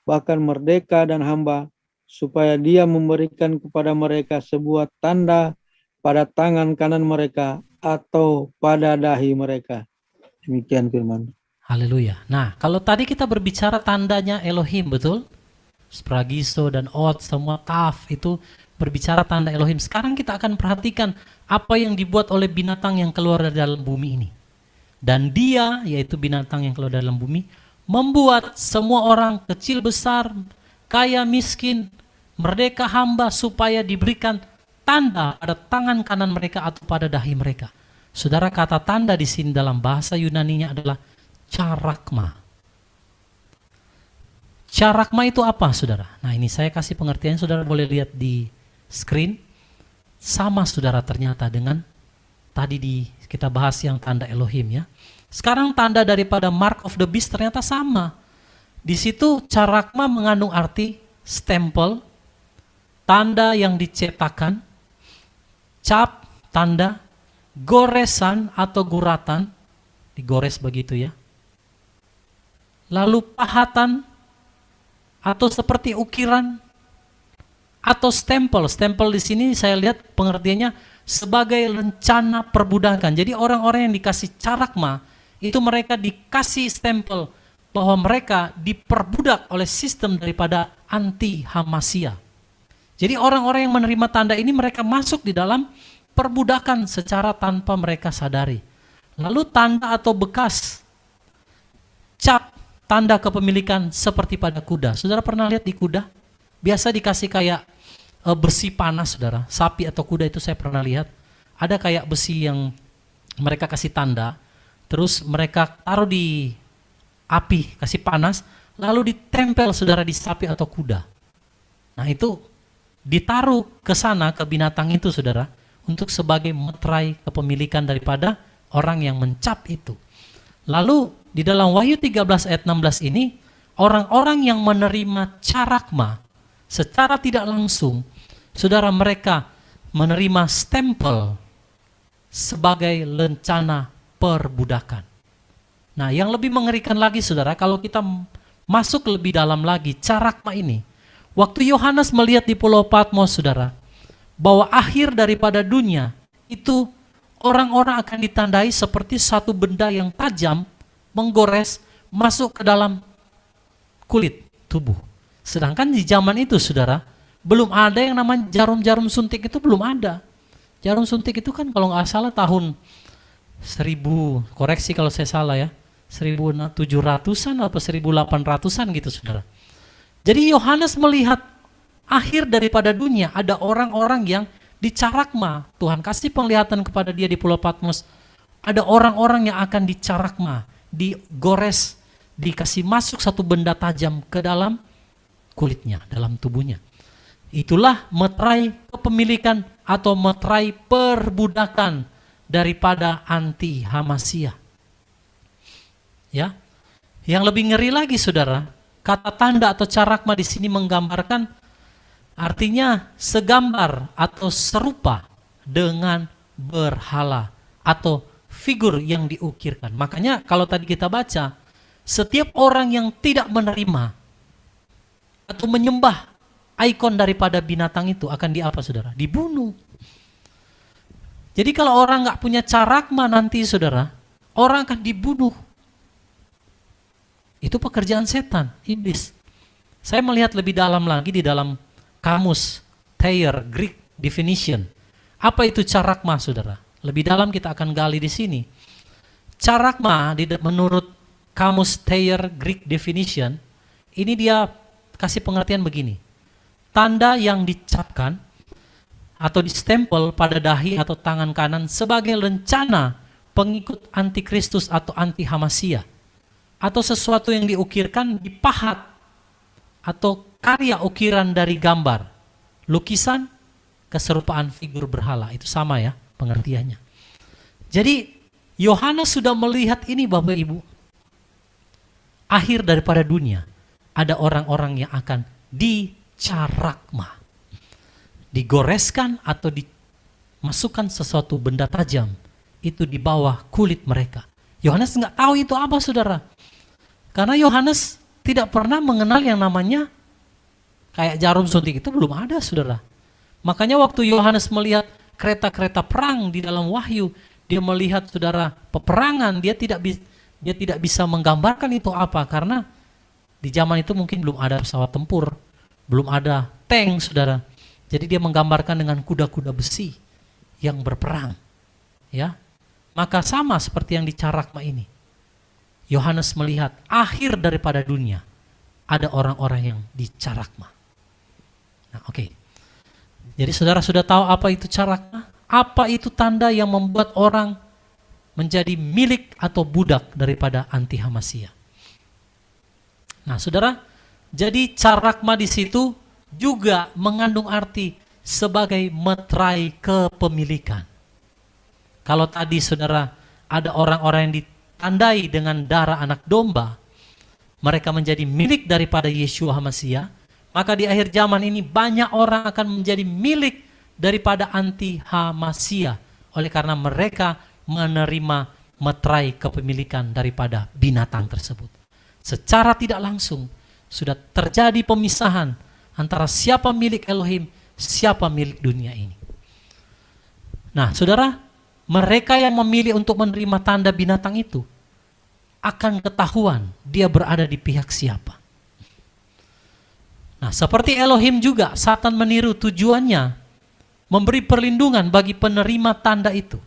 bahkan merdeka dan hamba, supaya dia memberikan kepada mereka sebuah tanda pada tangan kanan mereka atau pada dahi mereka. Demikian firman. Haleluya. Nah, kalau tadi kita berbicara tandanya Elohim, betul? Spragisto dan Ot, semua Taf itu berbicara tanda Elohim. Sekarang kita akan perhatikan apa yang dibuat oleh binatang yang keluar dari dalam bumi ini. Dan dia, yaitu binatang yang keluar dari dalam bumi, membuat semua orang kecil besar, kaya miskin, merdeka hamba, supaya diberikan tanda pada tangan kanan mereka atau pada dahi mereka. Saudara, kata tanda di sini dalam bahasa Yunaninya adalah charakma. Charakma itu apa, saudara? Nah, ini saya kasih pengertian, saudara boleh lihat di screen. Sama, saudara, ternyata dengan tadi kita bahas yang tanda Elohim ya. Sekarang tanda daripada mark of the beast ternyata sama. Di situ charakma mengandung arti stempel, tanda yang dicetakkan, cap, tanda, goresan atau guratan, digores begitu ya. Lalu pahatan atau seperti ukiran atau stempel. Stempel di sini saya lihat pengertiannya sebagai lencana perbudakan. Jadi orang-orang yang dikasih charakma itu mereka dikasih stempel bahwa mereka diperbudak oleh sistem daripada anti Hamasia. Jadi orang-orang yang menerima tanda ini mereka masuk di dalam perbudakan secara tanpa mereka sadari. Lalu tanda atau bekas cap tanda kepemilikan seperti pada kuda. Saudara pernah lihat di kuda? Biasa dikasih kayak besi panas, saudara. Sapi atau kuda itu saya pernah lihat. Ada kayak besi yang mereka kasih tanda, terus mereka taruh di api, kasih panas, lalu ditempel, saudara, di sapi atau kuda. Nah, itu ditaruh ke sana, ke binatang itu, saudara, untuk sebagai meterai kepemilikan daripada orang yang mencap itu. Lalu di dalam Wahyu 13 ayat 16 ini, orang-orang yang menerima charakma secara tidak langsung, saudara, mereka menerima stempel sebagai lencana perbudakan. Nah, yang lebih mengerikan lagi, saudara, kalau kita masuk lebih dalam lagi charakma ini, waktu Yohanes melihat di Pulau Patmos, saudara, bahwa akhir daripada dunia itu orang-orang akan ditandai seperti satu benda yang tajam menggores masuk ke dalam kulit tubuh. Sedangkan di zaman itu, saudara, belum ada yang namanya jarum-jarum suntik, itu belum ada. Jarum suntik itu kan kalau nggak salah tahun 1000, koreksi kalau saya salah ya, 1700-an atau 1800-an gitu, saudara. Jadi Yohanes melihat akhir daripada dunia ada orang-orang yang dicarakma. Tuhan kasih penglihatan kepada dia di Pulau Patmos. Ada orang-orang yang akan dicarakma, digores, dikasih masuk satu benda tajam ke dalam kulitnya, dalam tubuhnya. Itulah meterai kepemilikan atau meterai perbudakan daripada anti Hamasia. Ya. Yang lebih ngeri lagi, saudara, kata tanda atau charakma di sini menggambarkan artinya segambar atau serupa dengan berhala atau figur yang diukirkan. Makanya kalau tadi kita baca, setiap orang yang tidak menerima atau menyembah ikon daripada binatang itu akan diapa, saudara? Dibunuh. Jadi kalau orang nggak punya charakma nanti, saudara, orang akan dibunuh. Itu pekerjaan setan, iblis. Saya melihat lebih dalam lagi di dalam kamus Thayer Greek Definition. Apa itu charakma, saudara? Lebih dalam kita akan gali di sini. Charakma menurut kamus Thayer Greek Definition, ini dia kasih pengertian begini. Tanda yang dicapkan atau distempel pada dahi atau tangan kanan sebagai lencana pengikut antikristus atau anti Hamasia, atau sesuatu yang diukirkan, dipahat, atau karya ukiran dari gambar, lukisan, keserupaan figur berhala. Itu sama ya pengertiannya. Jadi Yohanes sudah melihat ini, Bapak Ibu. akhir daripada dunia, ada orang-orang yang akan dicarakma, digoreskan atau dimasukkan sesuatu benda tajam itu di bawah kulit mereka. Yohanes nggak tahu itu apa, saudara, karena Yohanes tidak pernah mengenal yang namanya kayak jarum suntik, itu belum ada, saudara. Makanya waktu Yohanes melihat kereta-kereta perang di dalam Wahyu, dia melihat, saudara, peperangan, dia tidak bisa menggambarkan itu apa, karena di zaman itu mungkin belum ada pesawat tempur, belum ada tank, saudara. Jadi dia menggambarkan dengan kuda-kuda besi yang berperang, ya. Maka sama seperti yang di Carakma ini, Yohanes melihat akhir daripada dunia, ada orang-orang yang di Carakma. Nah, oke. Jadi saudara sudah tahu apa itu Carakma? Apa itu tanda yang membuat orang menjadi milik atau budak daripada Antihamasia. Nah, saudara, jadi Carakma di situ juga mengandung arti sebagai meterai kepemilikan. Kalau tadi, saudara, ada orang-orang yang ditandai dengan darah anak domba, mereka menjadi milik daripada Yeshua HaMashiach, maka di akhir zaman ini banyak orang akan menjadi milik daripada Anti-HaMashiach, oleh karena mereka menerima meterai kepemilikan daripada binatang tersebut. Secara tidak langsung sudah terjadi pemisahan antara siapa milik Elohim, siapa milik dunia ini. Nah, saudara, mereka yang memilih untuk menerima tanda binatang itu akan ketahuan dia berada di pihak siapa. Nah, seperti Elohim juga, Satan meniru, tujuannya memberi perlindungan bagi penerima tanda itu.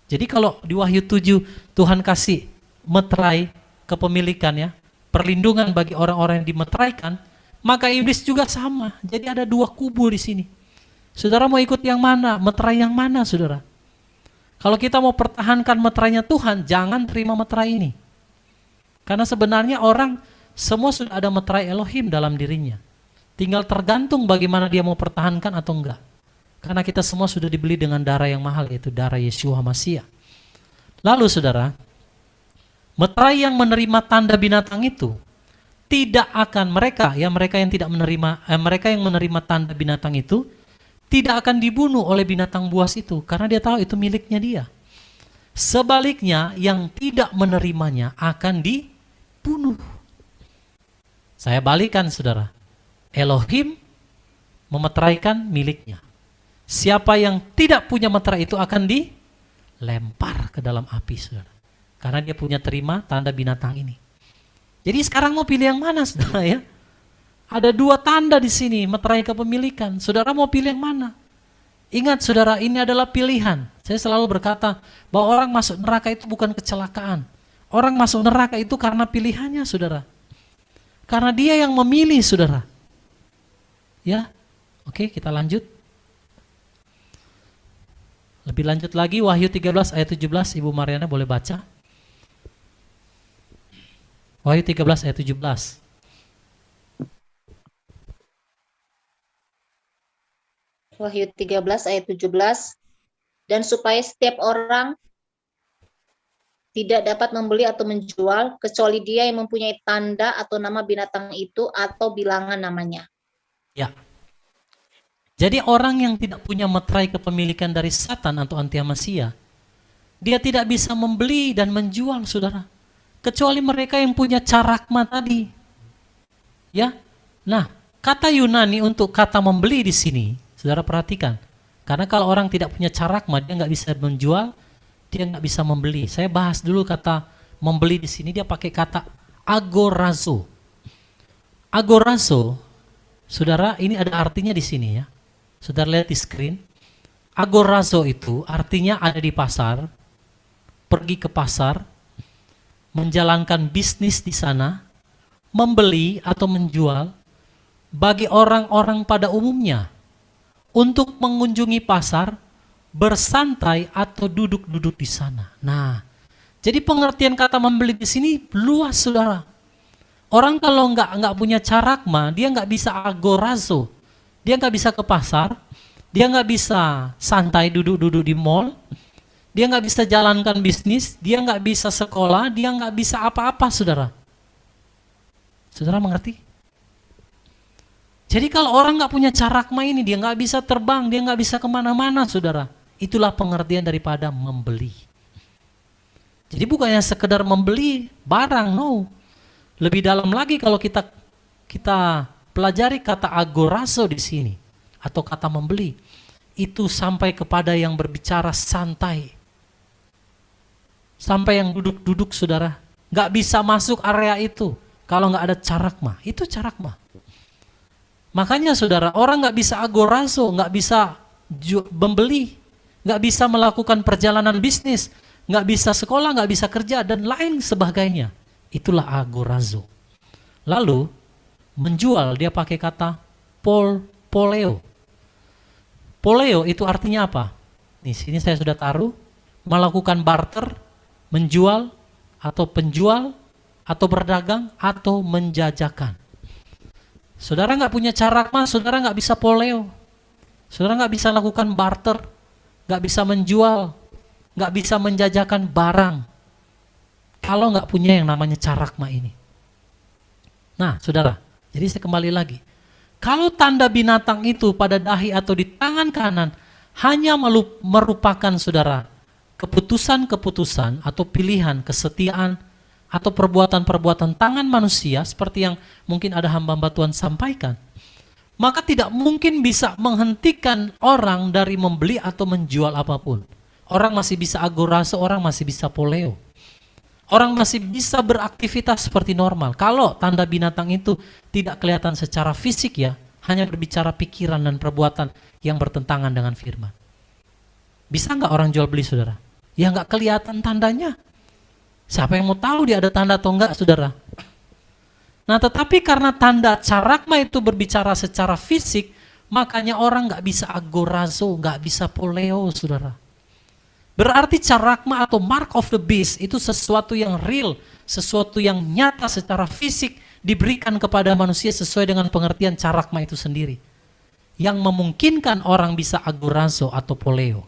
Jadi kalau di Wahyu 7 Tuhan kasih meterai kepemilikan, ya, perlindungan bagi orang-orang yang dimeteraikan, maka iblis juga sama. Jadi ada dua kubu di sini. Saudara mau ikut yang mana? Meterai yang mana, saudara? Kalau kita mau pertahankan meterainya Tuhan, jangan terima meterai ini. Karena sebenarnya orang semua sudah ada meterai Elohim dalam dirinya. Tinggal tergantung bagaimana dia mau pertahankan atau enggak. Karena kita semua sudah dibeli dengan darah yang mahal, yaitu darah Yeshua HaMashiach. Lalu saudara, meterai yang menerima tanda binatang itu tidak akan mereka yang tidak menerima, mereka yang menerima tanda binatang itu tidak akan dibunuh oleh binatang buas itu, karena dia tahu itu miliknya dia. Sebaliknya, yang tidak menerimanya akan dibunuh. Saya balikan, saudara. Elohim memeteraikan miliknya. Siapa yang tidak punya meterai itu akan dilempar ke dalam api, saudara. Karena dia punya terima tanda binatang ini. Jadi sekarang mau pilih yang mana, saudara, ya? Ada dua tanda di sini, meterai kepemilikan. Saudara mau pilih yang mana? Ingat, saudara, ini adalah pilihan. Saya selalu berkata bahwa orang masuk neraka itu bukan kecelakaan. Orang masuk neraka itu karena pilihannya, saudara. Karena dia yang memilih, saudara. Ya, oke, kita lanjut. Lebih lanjut lagi, Wahyu 13 ayat 17, Ibu Mariana boleh baca. Wahyu 13 ayat 17. Wahyu 13 ayat 17. Dan supaya setiap orang tidak dapat membeli atau menjual kecuali dia yang mempunyai tanda atau nama binatang itu atau bilangan namanya. Ya. Jadi orang yang tidak punya meterai kepemilikan dari Satan atau Anti-HaMashiach, dia tidak bisa membeli dan menjual, saudara. Kecuali mereka yang punya Carakma tadi. Ya. Nah, kata Yunani untuk kata membeli di sini, saudara perhatikan. Karena kalau orang tidak punya Carakma, dia nggak bisa menjual, dia nggak bisa membeli. Saya bahas dulu kata membeli di sini, dia pakai kata agorazo. Agorazo, saudara, ini ada artinya di sini, ya. Saudara lihat di screen. Agorazo itu artinya ada di pasar, pergi ke pasar, menjalankan bisnis di sana, membeli atau menjual bagi orang-orang pada umumnya untuk mengunjungi pasar, bersantai atau duduk-duduk di sana. Nah, jadi pengertian kata membeli di sini luas, saudara. Orang kalau nggak punya Carakma, dia nggak bisa agorazo, dia nggak bisa ke pasar, dia nggak bisa santai duduk-duduk di mall, dia nggak bisa jalankan bisnis, dia nggak bisa sekolah, dia nggak bisa apa-apa, saudara. Saudara mengerti? Jadi kalau orang nggak punya carakma ini, dia nggak bisa terbang, dia nggak bisa kemana-mana, saudara. Itulah pengertian daripada membeli. Jadi bukannya sekedar membeli barang, no. Lebih dalam lagi kalau kita pelajari kata agorazo di sini, atau kata membeli, itu sampai kepada yang berbicara santai. Sampai yang duduk-duduk, saudara. Nggak bisa masuk area itu kalau nggak ada carakma. Itu carakma. Makanya saudara, orang nggak bisa agorazo, nggak bisa membeli, nggak bisa melakukan perjalanan bisnis, nggak bisa sekolah, nggak bisa kerja, dan lain sebagainya. Itulah agorazo. Lalu, menjual, dia pakai kata poleo. Poleo itu artinya apa? Di sini saya sudah taruh, melakukan barter, menjual, atau penjual, atau berdagang, atau menjajakan. Saudara nggak punya carakma, saudara nggak bisa poleo. Saudara nggak bisa lakukan barter, nggak bisa menjual, nggak bisa menjajakan barang. Kalau nggak punya yang namanya carakma ini. Nah, saudara, jadi saya kembali lagi. Kalau tanda binatang itu pada dahi atau di tangan kanan hanya merupakan, saudara, keputusan-keputusan atau pilihan, kesetiaan, atau perbuatan-perbuatan tangan manusia seperti yang mungkin ada hamba-hamba Tuhan sampaikan, maka tidak mungkin bisa menghentikan orang dari membeli atau menjual apapun. Orang masih bisa agorazo, orang masih bisa poleo. Orang masih bisa beraktivitas seperti normal. Kalau tanda binatang itu tidak kelihatan secara fisik ya, hanya berbicara pikiran dan perbuatan yang bertentangan dengan firman. Bisa nggak orang jual beli, saudara? Ya nggak kelihatan tandanya. Siapa yang mau tahu dia ada tanda atau enggak, saudara? Nah, tetapi karena tanda carakma itu berbicara secara fisik, makanya orang nggak bisa agorazo, nggak bisa poleo, saudara. Berarti carakma atau mark of the beast itu sesuatu yang real, sesuatu yang nyata secara fisik diberikan kepada manusia sesuai dengan pengertian carakma itu sendiri. Yang memungkinkan orang bisa agorazo atau poleo,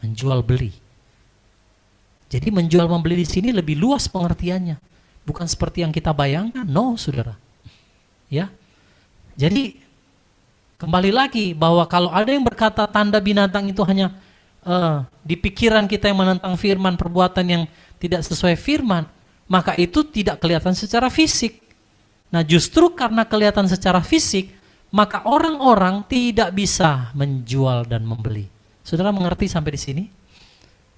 menjual beli. Jadi menjual membeli di sini lebih luas pengertiannya, bukan seperti yang kita bayangkan, no, saudara. Ya, jadi kembali lagi bahwa kalau ada yang berkata tanda binatang itu hanya di pikiran kita yang menentang firman, perbuatan yang tidak sesuai firman, maka itu tidak kelihatan secara fisik. Nah, justru karena kelihatan secara fisik, maka orang-orang tidak bisa menjual dan membeli. Saudara mengerti sampai di sini?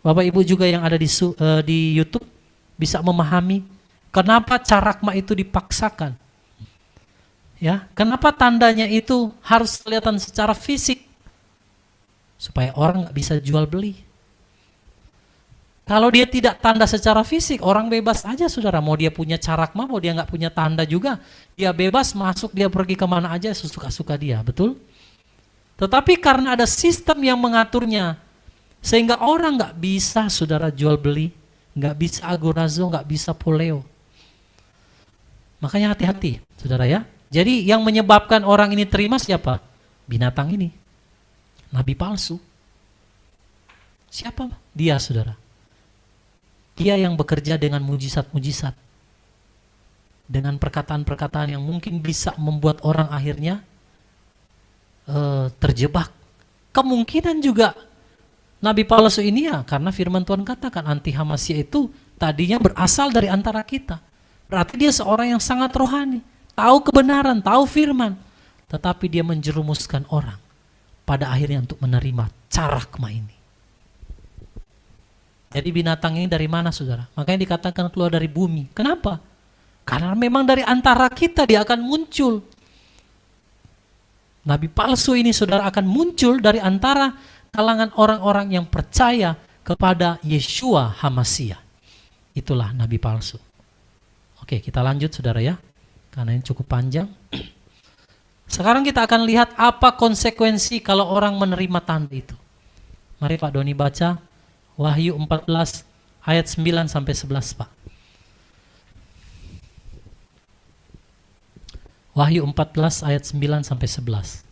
Bapak Ibu juga yang ada di YouTube bisa memahami kenapa carakma itu dipaksakan. Ya, kenapa tandanya itu harus kelihatan secara fisik supaya orang nggak bisa jual beli. Kalau dia tidak tanda secara fisik, orang bebas aja, saudara. Mau dia punya carakma, mau dia nggak punya tanda juga, dia bebas masuk, dia pergi kemana aja sesuka-suka dia, betul? Tetapi karena ada sistem yang mengaturnya, sehingga orang nggak bisa, saudara, jual beli, nggak bisa agorazo, nggak bisa poleo. Makanya hati-hati, saudara ya. Jadi yang menyebabkan orang ini terima siapa? Binatang ini, nabi palsu. Siapa dia, saudara? Dia yang bekerja dengan mujizat-mujizat, dengan perkataan-perkataan yang mungkin bisa membuat orang akhirnya terjebak. Kemungkinan juga nabi palsu ini ya, karena firman Tuhan katakan anti-Hamasya itu tadinya berasal dari antara kita. Berarti dia seorang yang sangat rohani, tahu kebenaran, tahu firman, tetapi dia menjerumuskan orang pada akhirnya untuk menerima carakma ini. Jadi binatang ini dari mana, saudara? Makanya dikatakan keluar dari bumi. Kenapa? Karena memang dari antara kita dia akan muncul. Nabi palsu ini, saudara, akan muncul dari antara kalangan orang-orang yang percaya kepada Yeshua Hamasya. Itulah nabi palsu. Oke, kita lanjut, saudara ya, karena ini cukup panjang. Sekarang kita akan lihat apa konsekuensi kalau orang menerima tanda itu. Mari Pak Doni baca Wahyu 14 ayat 9 sampai 11, Pak. Wahyu 14 ayat 9 sampai 11.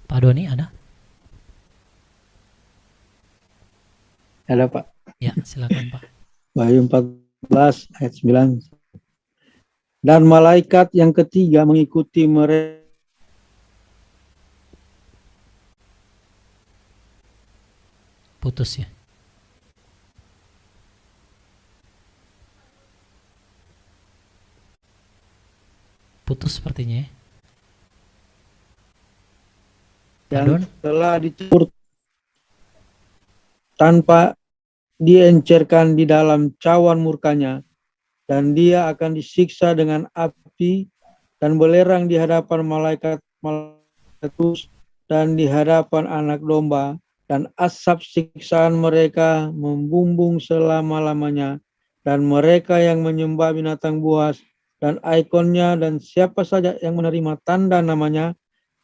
Pak Doni ada? Ada Pak. Ya, silakan Pak. Wahyu 14 ayat 9. Dan malaikat yang ketiga mengikuti mereka. Putus ya. Putus sepertinya ya. Pardon? Yang telah dicebur tanpa diencerkan di dalam cawan murkanya, dan dia akan disiksa dengan api dan belerang di hadapan malaikat dan di hadapan anak domba, dan asap siksaan mereka membumbung selama-lamanya, dan mereka yang menyembah binatang buas dan ikonnya dan siapa saja yang menerima tanda namanya,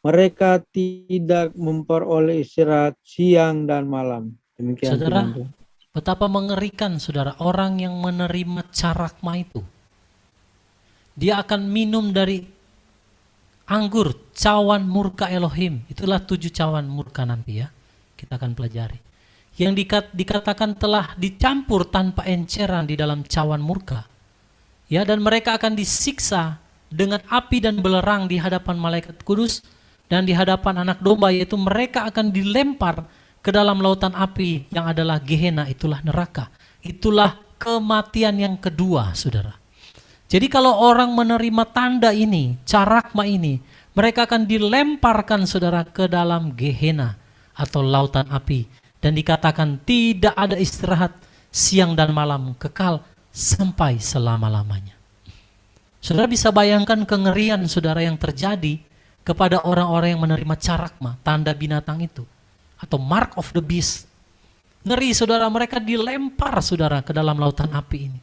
mereka tidak memperoleh istirahat siang dan malam. Demikian Saudara, firman Tuhan. betapa mengerikan saudara orang yang menerima carakma itu. Dia akan minum dari anggur cawan murka Elohim. Itulah 7 cawan murka nanti ya. Kita akan pelajari. Yang dikatakan telah dicampur tanpa enceran di dalam cawan murka. Ya, dan mereka akan disiksa dengan api dan belerang di hadapan malaikat kudus dan di hadapan anak domba, yaitu mereka akan dilempar ke dalam lautan api yang adalah Gehenna, itulah neraka. Itulah kematian yang kedua, saudara. Jadi kalau orang menerima tanda ini, carakma ini, mereka akan dilemparkan, saudara, ke dalam Gehenna atau lautan api. Dan dikatakan tidak ada istirahat siang dan malam, kekal sampai selama-lamanya. Saudara bisa bayangkan kengerian saudara yang terjadi kepada orang-orang yang menerima carakma, tanda binatang itu, atau mark of the beast. Ngeri saudara, mereka dilempar saudara ke dalam lautan api ini.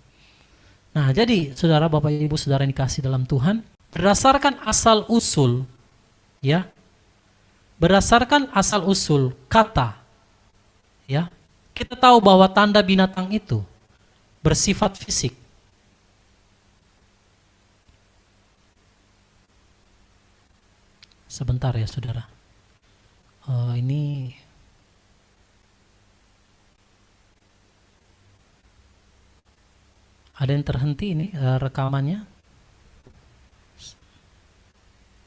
Nah jadi saudara, Bapak Ibu saudara yang dikasih dalam Tuhan, berdasarkan asal usul ya, berdasarkan asal usul kata ya, kita tahu bahwa tanda binatang itu bersifat fisik. Sebentar ya saudara. Ini ada yang terhenti ini rekamannya.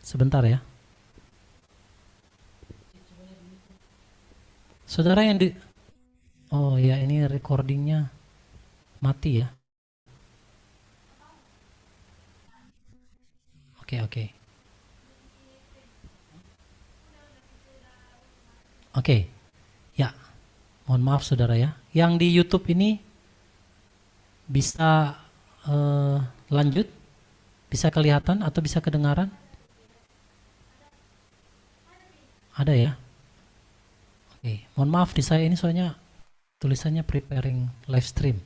Sebentar ya. Saudara yang di... Oh ya, ini recordingnya mati ya. Oke. Ya, mohon maaf saudara ya. Yang di YouTube ini bisa lanjut, bisa kelihatan atau bisa kedengaran? Ada ya? Oke, mohon maaf di saya ini soalnya tulisannya preparing live stream.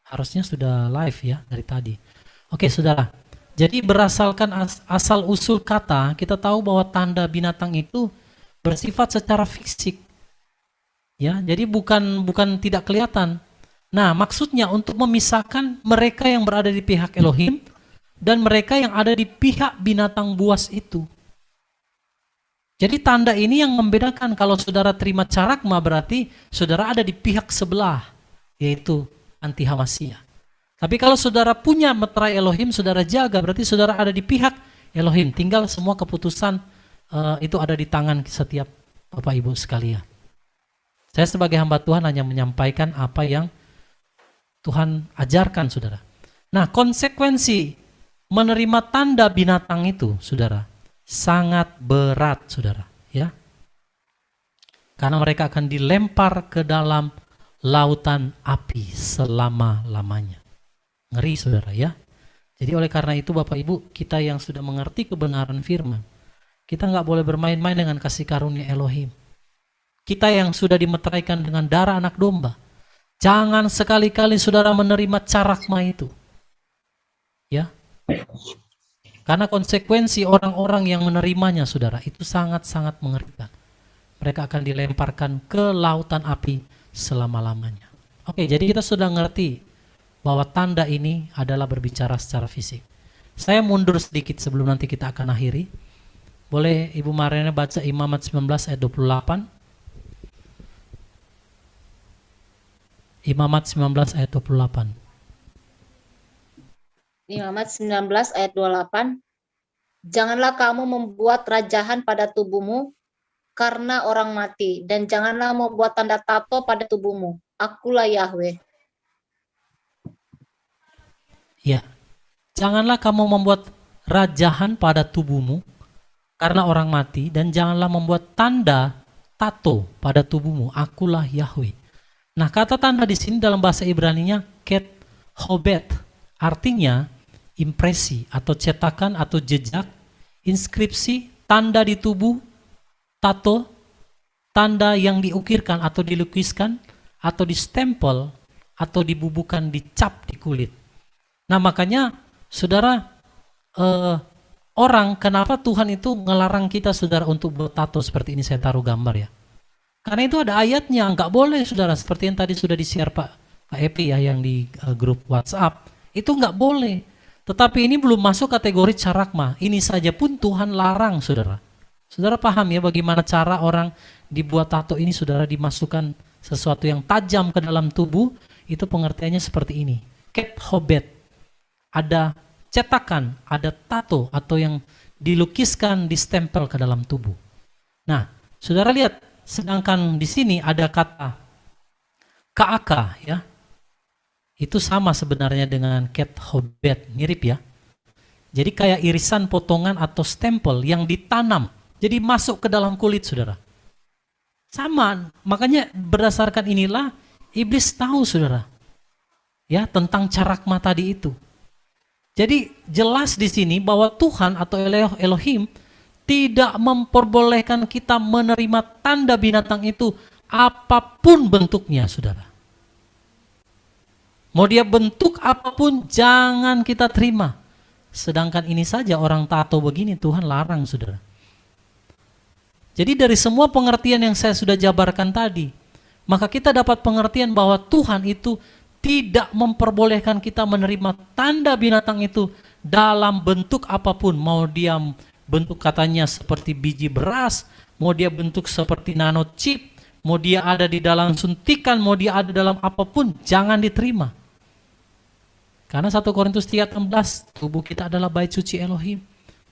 Harusnya sudah live ya dari tadi. Oke saudara, jadi berdasarkan asal usul kata, kita tahu bahwa tanda binatang itu bersifat secara fisik. Ya, jadi bukan tidak kelihatan. Nah, maksudnya untuk memisahkan mereka yang berada di pihak Elohim dan mereka yang ada di pihak binatang buas itu. Jadi tanda ini yang membedakan. Kalau saudara terima carakma berarti saudara ada di pihak sebelah, yaitu anti Hamasya. Tapi kalau saudara punya meterai Elohim, saudara jaga, berarti saudara ada di pihak Elohim. Tinggal semua keputusan itu ada di tangan setiap Bapak Ibu sekalian. Saya sebagai hamba Tuhan hanya menyampaikan apa yang Tuhan ajarkan saudara. Nah, konsekuensi menerima tanda binatang itu saudara sangat berat saudara ya. Karena mereka akan dilempar ke dalam lautan api selama-lamanya. Ngeri saudara ya. Jadi oleh karena itu Bapak Ibu, kita yang sudah mengerti kebenaran firman, kita nggak boleh bermain-main dengan kasih karunia Elohim. Kita yang sudah dimeteraikan dengan darah anak domba, jangan sekali-kali saudara menerima carakma itu. Ya. Karena konsekuensi orang-orang yang menerimanya saudara itu sangat-sangat mengerikan. Mereka akan dilemparkan ke lautan api selama-lamanya. Oke, jadi kita sudah ngerti bahwa tanda ini adalah berbicara secara fisik. Saya mundur sedikit sebelum nanti kita akan akhiri. Boleh Ibu Mariana baca Imamat 19 ayat 28. Imamat 19 ayat 28. Imamat 19 ayat 28. Janganlah kamu membuat rajahan pada tubuhmu karena orang mati, dan janganlah membuat tanda tato pada tubuhmu. Akulah Yahweh. Ya, janganlah kamu membuat rajahan pada tubuhmu karena orang mati, dan janganlah membuat tanda tato pada tubuhmu. Akulah Yahweh. Nah, kata tanda di sini dalam bahasa Ibraninya ket hobet, artinya impresi atau cetakan atau jejak, inskripsi, tanda di tubuh, tato, tanda yang diukirkan atau dilukiskan atau distempel atau dibubuhkan, dicap di kulit. Nah, makanya saudara, orang, kenapa Tuhan itu ngelarang kita saudara untuk buat tato seperti ini, saya taruh gambar ya. Karena itu ada ayatnya, nggak boleh saudara, seperti yang tadi sudah di-share Pak Epi ya, yang di grup WhatsApp, itu nggak boleh. Tetapi ini belum masuk kategori carakma, ini saja pun Tuhan larang saudara. Saudara paham ya bagaimana cara orang dibuat tato ini saudara, dimasukkan sesuatu yang tajam ke dalam tubuh, itu pengertiannya seperti ini. Ket hobet, ada cetakan, ada tato atau yang dilukiskan, distempel ke dalam tubuh. Nah, saudara lihat, sedangkan di sini ada kata kaaka ya. Itu sama sebenarnya dengan ket hobet, mirip ya. Jadi kayak irisan potongan atau stempel yang ditanam, jadi masuk ke dalam kulit saudara. Sama, makanya berdasarkan inilah iblis tahu saudara, ya, tentang carakma tadi itu. Jadi jelas di sini bahwa Tuhan atau Elohim tidak memperbolehkan kita menerima tanda binatang itu apapun bentuknya, saudara. Mau dia bentuk apapun jangan kita terima. Sedangkan ini saja orang tato begini Tuhan larang, saudara. Jadi dari semua pengertian yang saya sudah jabarkan tadi, maka kita dapat pengertian bahwa Tuhan itu tidak memperbolehkan kita menerima tanda binatang itu dalam bentuk apapun. Mau dia bentuk katanya seperti biji beras, mau dia bentuk seperti nanochip, mau dia ada di dalam suntikan, mau dia ada dalam apapun, jangan diterima. Karena 1 Korintus 3:16, tubuh kita adalah bait suci Elohim,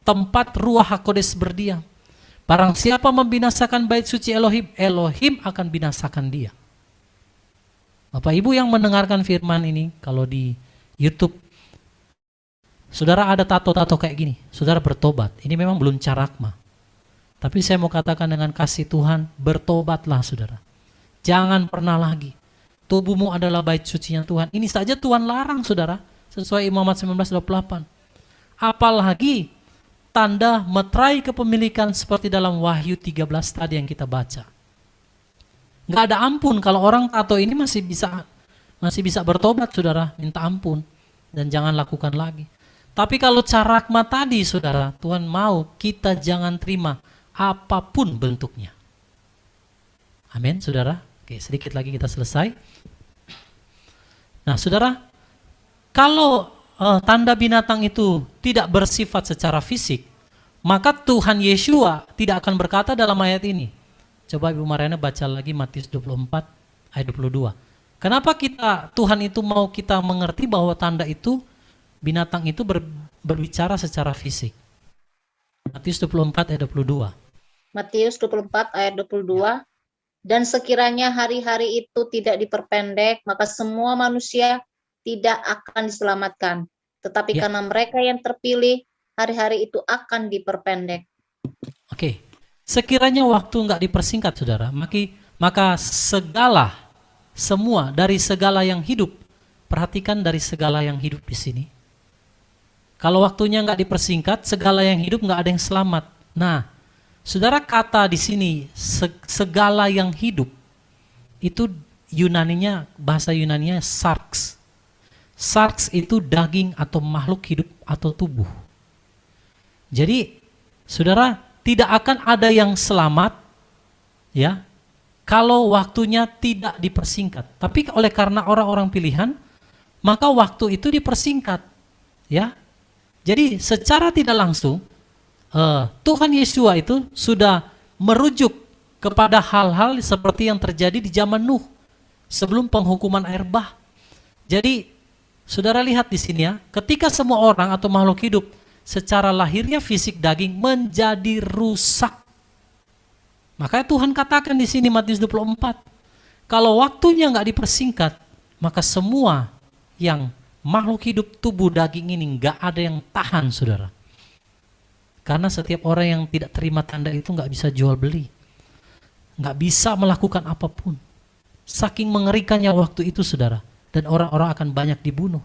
tempat Ruach HaKodes berdiam. Barang siapa membinasakan bait suci Elohim, Elohim akan binasakan dia. Bapak Ibu yang mendengarkan firman ini, kalau di YouTube, saudara ada tato-tato kayak gini, saudara bertobat. Ini memang belum carakma. Tapi saya mau katakan dengan kasih Tuhan, bertobatlah saudara. Jangan pernah lagi. Tubuhmu adalah bait sucinya Tuhan. Ini saja Tuhan larang saudara, sesuai Imamat 19:28. Apalagi tanda meterai kepemilikan seperti dalam Wahyu 13 tadi yang kita baca. Nggak ada ampun kalau orang tato ini masih bisa bertobat saudara, minta ampun dan jangan lakukan lagi. Tapi kalau carakma tadi saudara, Tuhan mau kita jangan terima apapun bentuknya. Amin saudara. Oke, sedikit lagi kita selesai. Nah saudara, kalau tanda binatang itu tidak bersifat secara fisik, maka Tuhan Yeshua tidak akan berkata dalam ayat ini. Coba Ibu Mariana baca lagi Matius 24 ayat 22. Kenapa Tuhan itu mau kita mengerti bahwa tanda itu, binatang itu berbicara secara fisik? Matius 24 ayat 22. Matius 24 ayat 22. Dan sekiranya hari-hari itu tidak diperpendek, maka semua manusia tidak akan diselamatkan. Tetapi karena mereka yang terpilih, hari-hari itu akan diperpendek. Oke. Sekiranya waktu nggak dipersingkat, saudara, maka semua dari segala yang hidup, perhatikan dari segala yang hidup di sini. Kalau waktunya nggak dipersingkat, segala yang hidup nggak ada yang selamat. Nah, saudara, kata di sini segala yang hidup itu Yunaninya, bahasa Yunaninya sarx. Sarx itu daging atau makhluk hidup atau tubuh. Jadi, saudara, tidak akan ada yang selamat ya kalau waktunya tidak dipersingkat. Tapi oleh karena orang-orang pilihan, maka waktu itu dipersingkat ya. Jadi secara tidak langsung Tuhan Yeshua itu sudah merujuk kepada hal-hal seperti yang terjadi di zaman Nuh. sebelum penghukuman air bah. Jadi saudara lihat di sini ya, ketika semua orang atau makhluk hidup secara lahirnya fisik daging menjadi rusak. Makanya Tuhan katakan di sini Matius 24, kalau waktunya nggak dipersingkat, maka semua yang makhluk hidup tubuh daging ini nggak ada yang tahan, saudara. Karena setiap orang yang tidak terima tanda itu nggak bisa jual beli, nggak bisa melakukan apapun. Saking mengerikannya waktu itu, saudara, dan orang-orang akan banyak dibunuh.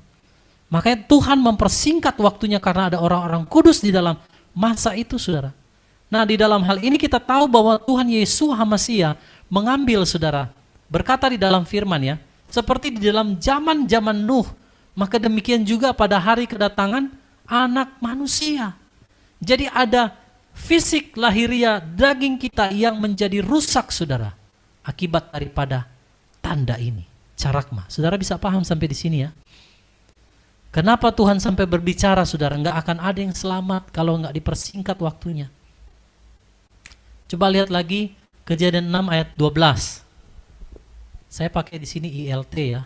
Makanya Tuhan mempersingkat waktunya karena ada orang-orang kudus di dalam masa itu, saudara. Nah, di dalam hal ini kita tahu bahwa Tuhan Yesus HaMasiah mengambil, saudara, berkata di dalam firman ya, seperti di dalam zaman-zaman Nuh, maka demikian juga pada hari kedatangan anak manusia. Jadi ada fisik lahiriah daging kita yang menjadi rusak, saudara, akibat daripada tanda ini, carakma. Saudara bisa paham sampai di sini ya? Kenapa Tuhan sampai berbicara, saudara, nggak akan ada yang selamat kalau nggak dipersingkat waktunya. Coba lihat lagi Kejadian 6 ayat 12. Saya pakai di sini ILT ya,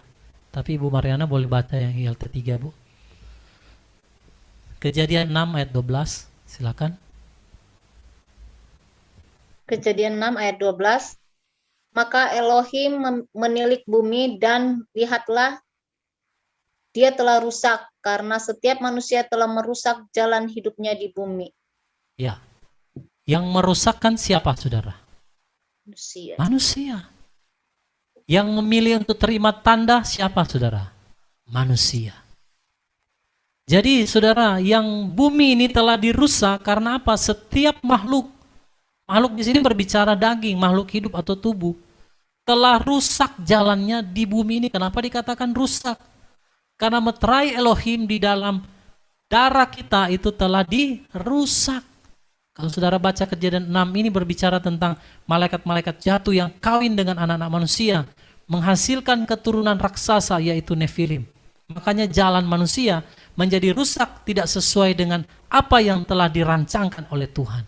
tapi Ibu Mariana boleh baca yang ILT 3, Bu. Kejadian 6 ayat 12, silakan. Kejadian 6 ayat 12. Maka Elohim menilik bumi dan lihatlah dia telah rusak karena setiap manusia telah merusak jalan hidupnya di bumi. Ya. Yang merusakkan siapa, saudara? Manusia. Manusia. Yang memilih untuk terima tanda siapa, saudara? Manusia. Jadi, saudara, yang bumi ini telah dirusak karena apa? Setiap makhluk di sini berbicara daging, makhluk hidup atau tubuh, telah rusak jalannya di bumi ini. Kenapa dikatakan rusak? Karena meterai Elohim di dalam darah kita itu telah dirusak. Kalau saudara baca Kejadian 6 ini berbicara tentang malaikat-malaikat jatuh yang kawin dengan anak-anak manusia, menghasilkan keturunan raksasa yaitu Nefilim. Makanya jalan manusia menjadi rusak, tidak sesuai dengan apa yang telah dirancangkan oleh Tuhan.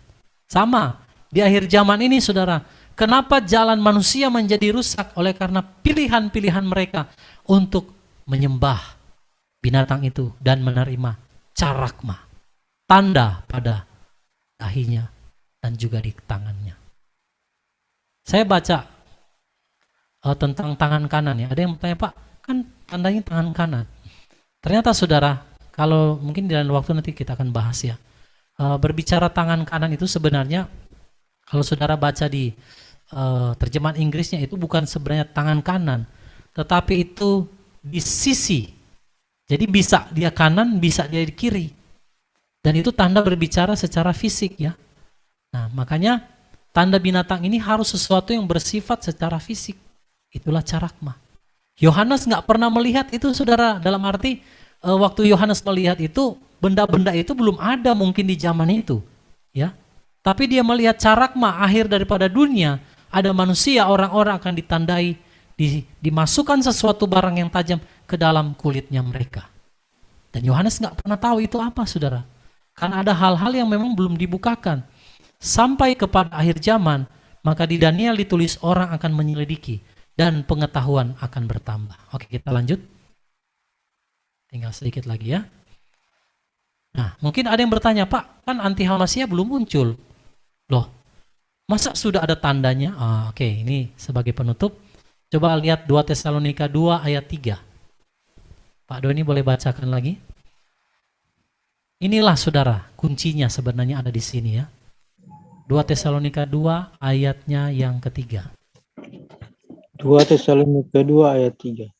Sama, di akhir zaman ini, saudara, kenapa jalan manusia menjadi rusak? Oleh karena pilihan-pilihan mereka untuk menyembah binatang itu dan menerima carakma, tanda pada dahinya dan juga di tangannya. Saya baca tentang tangan kanan ya. Ada yang bertanya, Pak, kan tandanya tangan kanan. Ternyata, saudara, kalau mungkin di lain waktu nanti kita akan bahas ya. Berbicara tangan kanan itu sebenarnya, kalau saudara baca di terjemahan Inggrisnya, itu bukan sebenarnya tangan kanan, tetapi itu di sisi. Jadi bisa dia kanan, bisa dia di kiri. Dan itu tanda berbicara secara fisik ya. Nah, makanya tanda binatang ini harus sesuatu yang bersifat secara fisik. Itulah carakma. Yohanes nggak pernah melihat itu, saudara. Dalam arti waktu Yohanes melihat itu, benda-benda itu belum ada mungkin di zaman itu, ya. Tapi dia melihat carakma akhir daripada dunia. Ada manusia, orang-orang akan ditandai, dimasukkan sesuatu barang yang tajam ke dalam kulitnya mereka. Dan Yohanes nggak pernah tahu itu apa, saudara. Karena ada hal-hal yang memang belum dibukakan. Sampai kepada akhir zaman, maka di Daniel ditulis orang akan menyelidiki dan pengetahuan akan bertambah. Oke, kita lanjut. Tinggal sedikit lagi ya. Nah, mungkin ada yang bertanya, Pak, kan anti Hamasiah belum muncul. Loh, masa sudah ada tandanya? Oke, ini sebagai penutup. Coba lihat 2 Tesalonika 2 ayat 3. Pak Doni boleh bacakan lagi? Inilah, saudara, kuncinya sebenarnya ada di sini ya. 2 Tesalonika 2 ayatnya yang ketiga. 2 Tesalonika 2 ayat 3.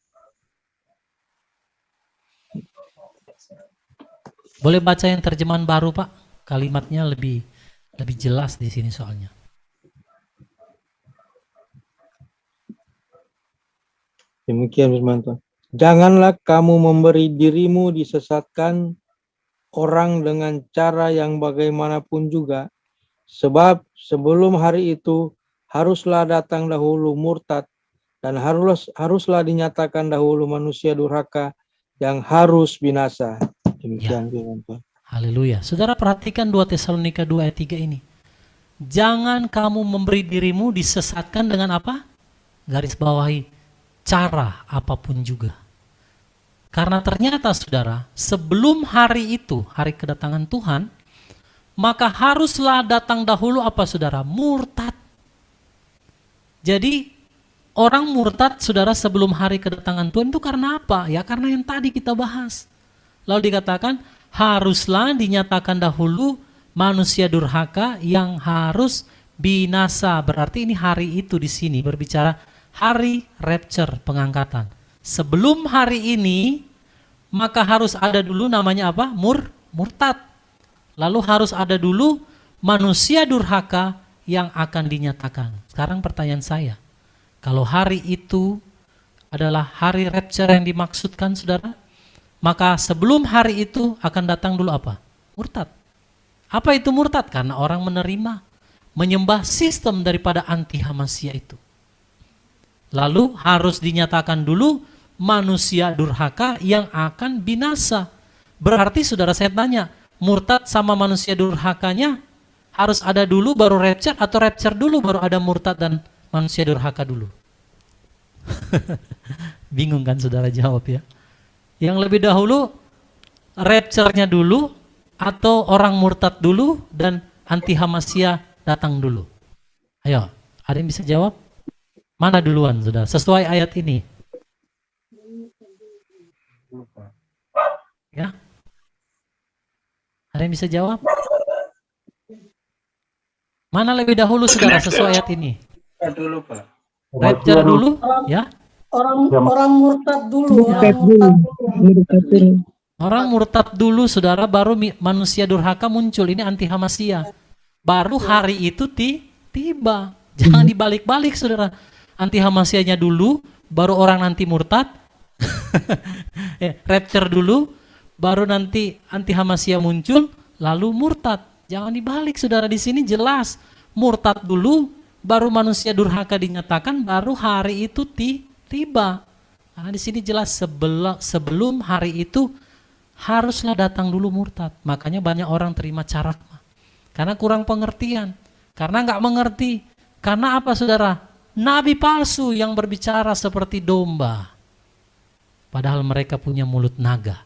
Boleh baca yang terjemahan baru, Pak? Kalimatnya lebih jelas di sini soalnya. Demikian firman Tuhan. Janganlah kamu memberi dirimu disesatkan orang dengan cara yang bagaimanapun juga, sebab sebelum hari itu haruslah datang dahulu murtad, dan haruslah dinyatakan dahulu manusia durhaka yang harus binasa. Demikian firman Tuhan. Haleluya. Saudara perhatikan 2 Tesalonika 2 ayat 3 ini. Jangan kamu memberi dirimu disesatkan dengan apa? Garis bawahi. cara apapun juga. Karena ternyata saudara, sebelum hari itu, hari kedatangan Tuhan, maka haruslah datang dahulu apa saudara? Murtad. Jadi orang murtad saudara sebelum hari kedatangan Tuhan itu karena apa? Ya karena yang tadi kita bahas. Lalu dikatakan haruslah dinyatakan dahulu manusia durhaka yang harus binasa. Berarti ini hari itu di sini berbicara hari rapture, pengangkatan. Sebelum hari ini, maka harus ada dulu namanya apa? Murtad. Lalu harus ada dulu manusia durhaka yang akan dinyatakan. Sekarang pertanyaan saya, kalau hari itu adalah hari rapture yang dimaksudkan saudara, maka sebelum hari itu akan datang dulu apa? Murtad. Apa itu murtad? Karena orang menerima, menyembah sistem daripada anti Hamasiyah itu. Lalu harus dinyatakan dulu manusia durhaka yang akan binasa. Berarti saudara saya tanya, murtad sama manusia durhakanya harus ada dulu baru rapture atau rapture dulu baru ada murtad dan manusia durhaka dulu? Bingung kan saudara jawab ya? Yang lebih dahulu rapture-nya dulu atau orang murtad dulu dan anti Hamasiyah datang dulu? Ayo, ada yang bisa jawab? Mana duluan saudara? Sesuai ayat ini. Ya? Ada yang bisa jawab? Mana lebih dahulu saudara sesuai ayat ini? Dulu Pak. Rapture dulu, ya? Orang murtad dulu. Orang murtad dulu saudara, baru manusia durhaka muncul. Ini anti Hamasiyah. Baru hari itu tiba. Jangan dibalik-balik saudara. Anti Hamasiyahnya dulu, baru orang nanti murtad. Rapture dulu, baru nanti anti Hamasiyah muncul, lalu murtad. Jangan dibalik saudara, di sini jelas murtad dulu, baru manusia durhaka dinyatakan, baru hari itu tiba. Karena di sini jelas sebelum hari itu haruslah datang dulu murtad. Makanya banyak orang terima carakma karena kurang pengertian, karena nggak mengerti. Karena apa saudara? Nabi palsu yang berbicara seperti domba, padahal mereka punya mulut naga.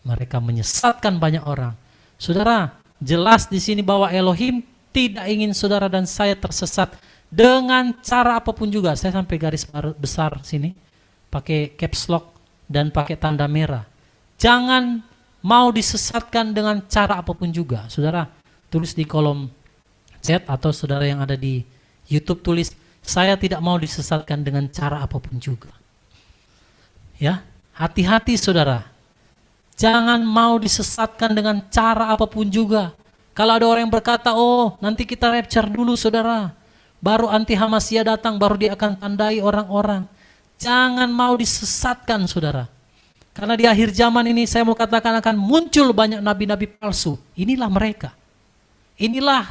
Mereka menyesatkan banyak orang. Saudara, jelas di sini bahwa Elohim tidak ingin saudara dan saya tersesat dengan cara apapun juga. Saya sampai garis besar sini, pakai caps lock dan pakai tanda merah. Jangan mau disesatkan dengan cara apapun juga. Saudara, tulis di kolom chat atau saudara yang ada di YouTube tulis, saya tidak mau disesatkan dengan cara apapun juga. Ya, hati-hati saudara. Jangan mau disesatkan dengan cara apapun juga. Kalau ada orang yang berkata, oh nanti kita rapture dulu saudara, baru anti Hamasiyah datang, baru dia akan tandai orang-orang. Jangan mau disesatkan saudara. Karena di akhir zaman ini saya mau katakan akan muncul banyak nabi-nabi palsu. Inilah mereka. Inilah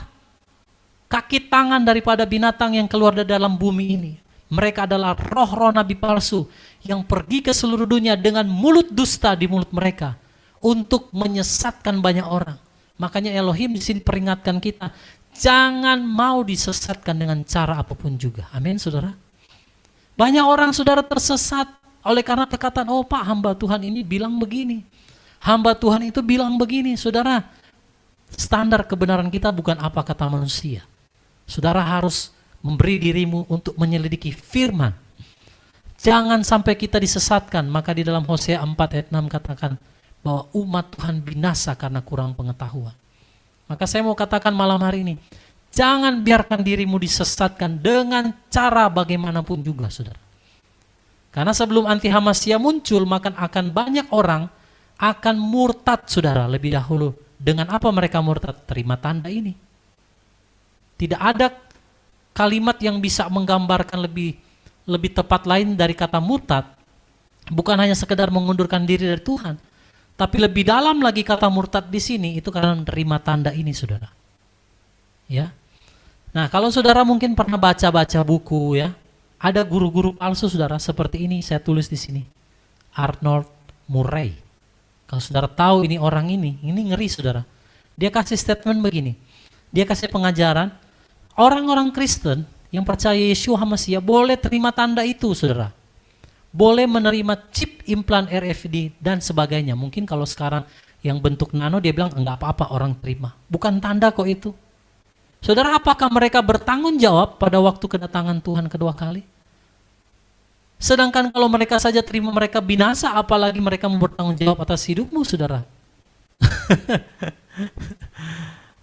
kaki tangan daripada binatang yang keluar dari dalam bumi ini. Mereka adalah roh-roh nabi palsu yang pergi ke seluruh dunia dengan mulut dusta di mulut mereka untuk menyesatkan banyak orang. Makanya Elohim di sini peringatkan kita, jangan mau disesatkan dengan cara apapun juga. Amin, saudara. Banyak orang saudara tersesat oleh karena perkataan, oh Pak, hamba Tuhan ini bilang begini. Hamba Tuhan itu bilang begini. Saudara, standar kebenaran kita bukan apa kata manusia. Saudara harus memberi dirimu untuk menyelidiki firman. Jangan sampai kita disesatkan. Maka di dalam Hosea 4 ayat 6 katakan bahwa umat Tuhan binasa karena kurang pengetahuan. Maka saya mau katakan malam hari ini, jangan biarkan dirimu disesatkan dengan cara bagaimanapun juga saudara. Karena sebelum anti Hamasiyah muncul, maka akan banyak orang akan murtad saudara lebih dahulu. Dengan apa mereka murtad? Terima tanda ini. Tidak ada kalimat yang bisa menggambarkan lebih tepat lain dari kata murtad. Bukan hanya sekedar mengundurkan diri dari Tuhan, tapi lebih dalam lagi kata murtad di sini itu karena menerima tanda ini, saudara. Ya. Nah, kalau saudara mungkin pernah baca-baca buku ya, ada guru-guru palsu saudara seperti ini saya tulis di sini. Arnold Murray. Kalau saudara tahu ini orang ini ngeri saudara. Dia kasih statement begini. Dia kasih pengajaran, orang-orang Kristen yang percaya Yeshua HaMashiach boleh terima tanda itu saudara. boleh menerima chip implan RFID dan sebagainya. Mungkin kalau sekarang yang bentuk nano dia bilang enggak apa-apa orang terima. Bukan tanda kok itu. Saudara, apakah mereka bertanggung jawab pada waktu kedatangan Tuhan kedua kali? Sedangkan kalau mereka saja terima mereka binasa, apalagi mereka mau bertanggung jawab atas hidupmu, saudara.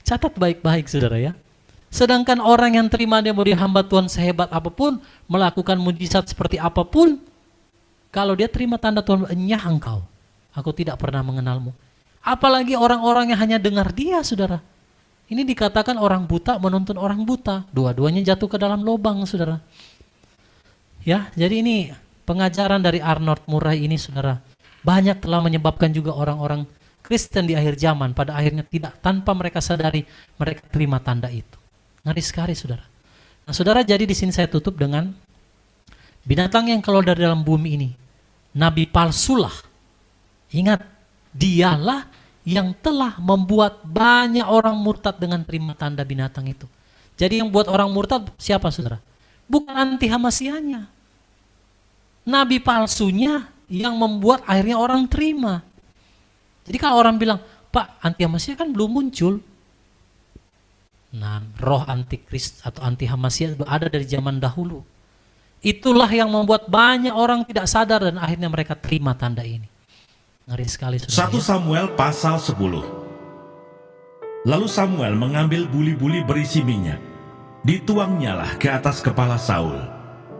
Catat baik-baik, saudara ya. Sedangkan orang yang terima dia mau dihamba Tuhan sehebat apapun, melakukan mujizat seperti apapun, kalau dia terima tanda Tuhan, enyah engkau, aku tidak pernah mengenalmu. Apalagi orang-orang yang hanya dengar dia, saudara. Ini dikatakan orang buta menuntun orang buta, dua-duanya jatuh ke dalam lubang, saudara. Ya, jadi ini pengajaran dari Arnold Murray ini, saudara, banyak telah menyebabkan juga orang-orang Kristen di akhir zaman pada akhirnya tidak, tanpa mereka sadari mereka terima tanda itu. Ngeri sekali, saudara. Nah, saudara, jadi di sini saya tutup dengan binatang yang keluar dari dalam bumi ini, nabi palsulah. Ingat, dialah yang telah membuat banyak orang murtad dengan terima tanda binatang itu. Jadi yang buat orang murtad siapa, saudara? Bukan anti Hamasianya. Nabi palsunya yang membuat akhirnya orang terima. Jadi kalau orang bilang, Pak, anti Hamasiyah kan belum muncul. Nah, roh antikris atau anti Hamasiyah ada dari zaman dahulu. Itulah yang membuat banyak orang tidak sadar dan akhirnya mereka terima tanda ini. Ngeri sekali, saudara. 1 Samuel pasal 10. Lalu Samuel mengambil buli-buli berisi minyak, dituangnyalah ke atas kepala Saul,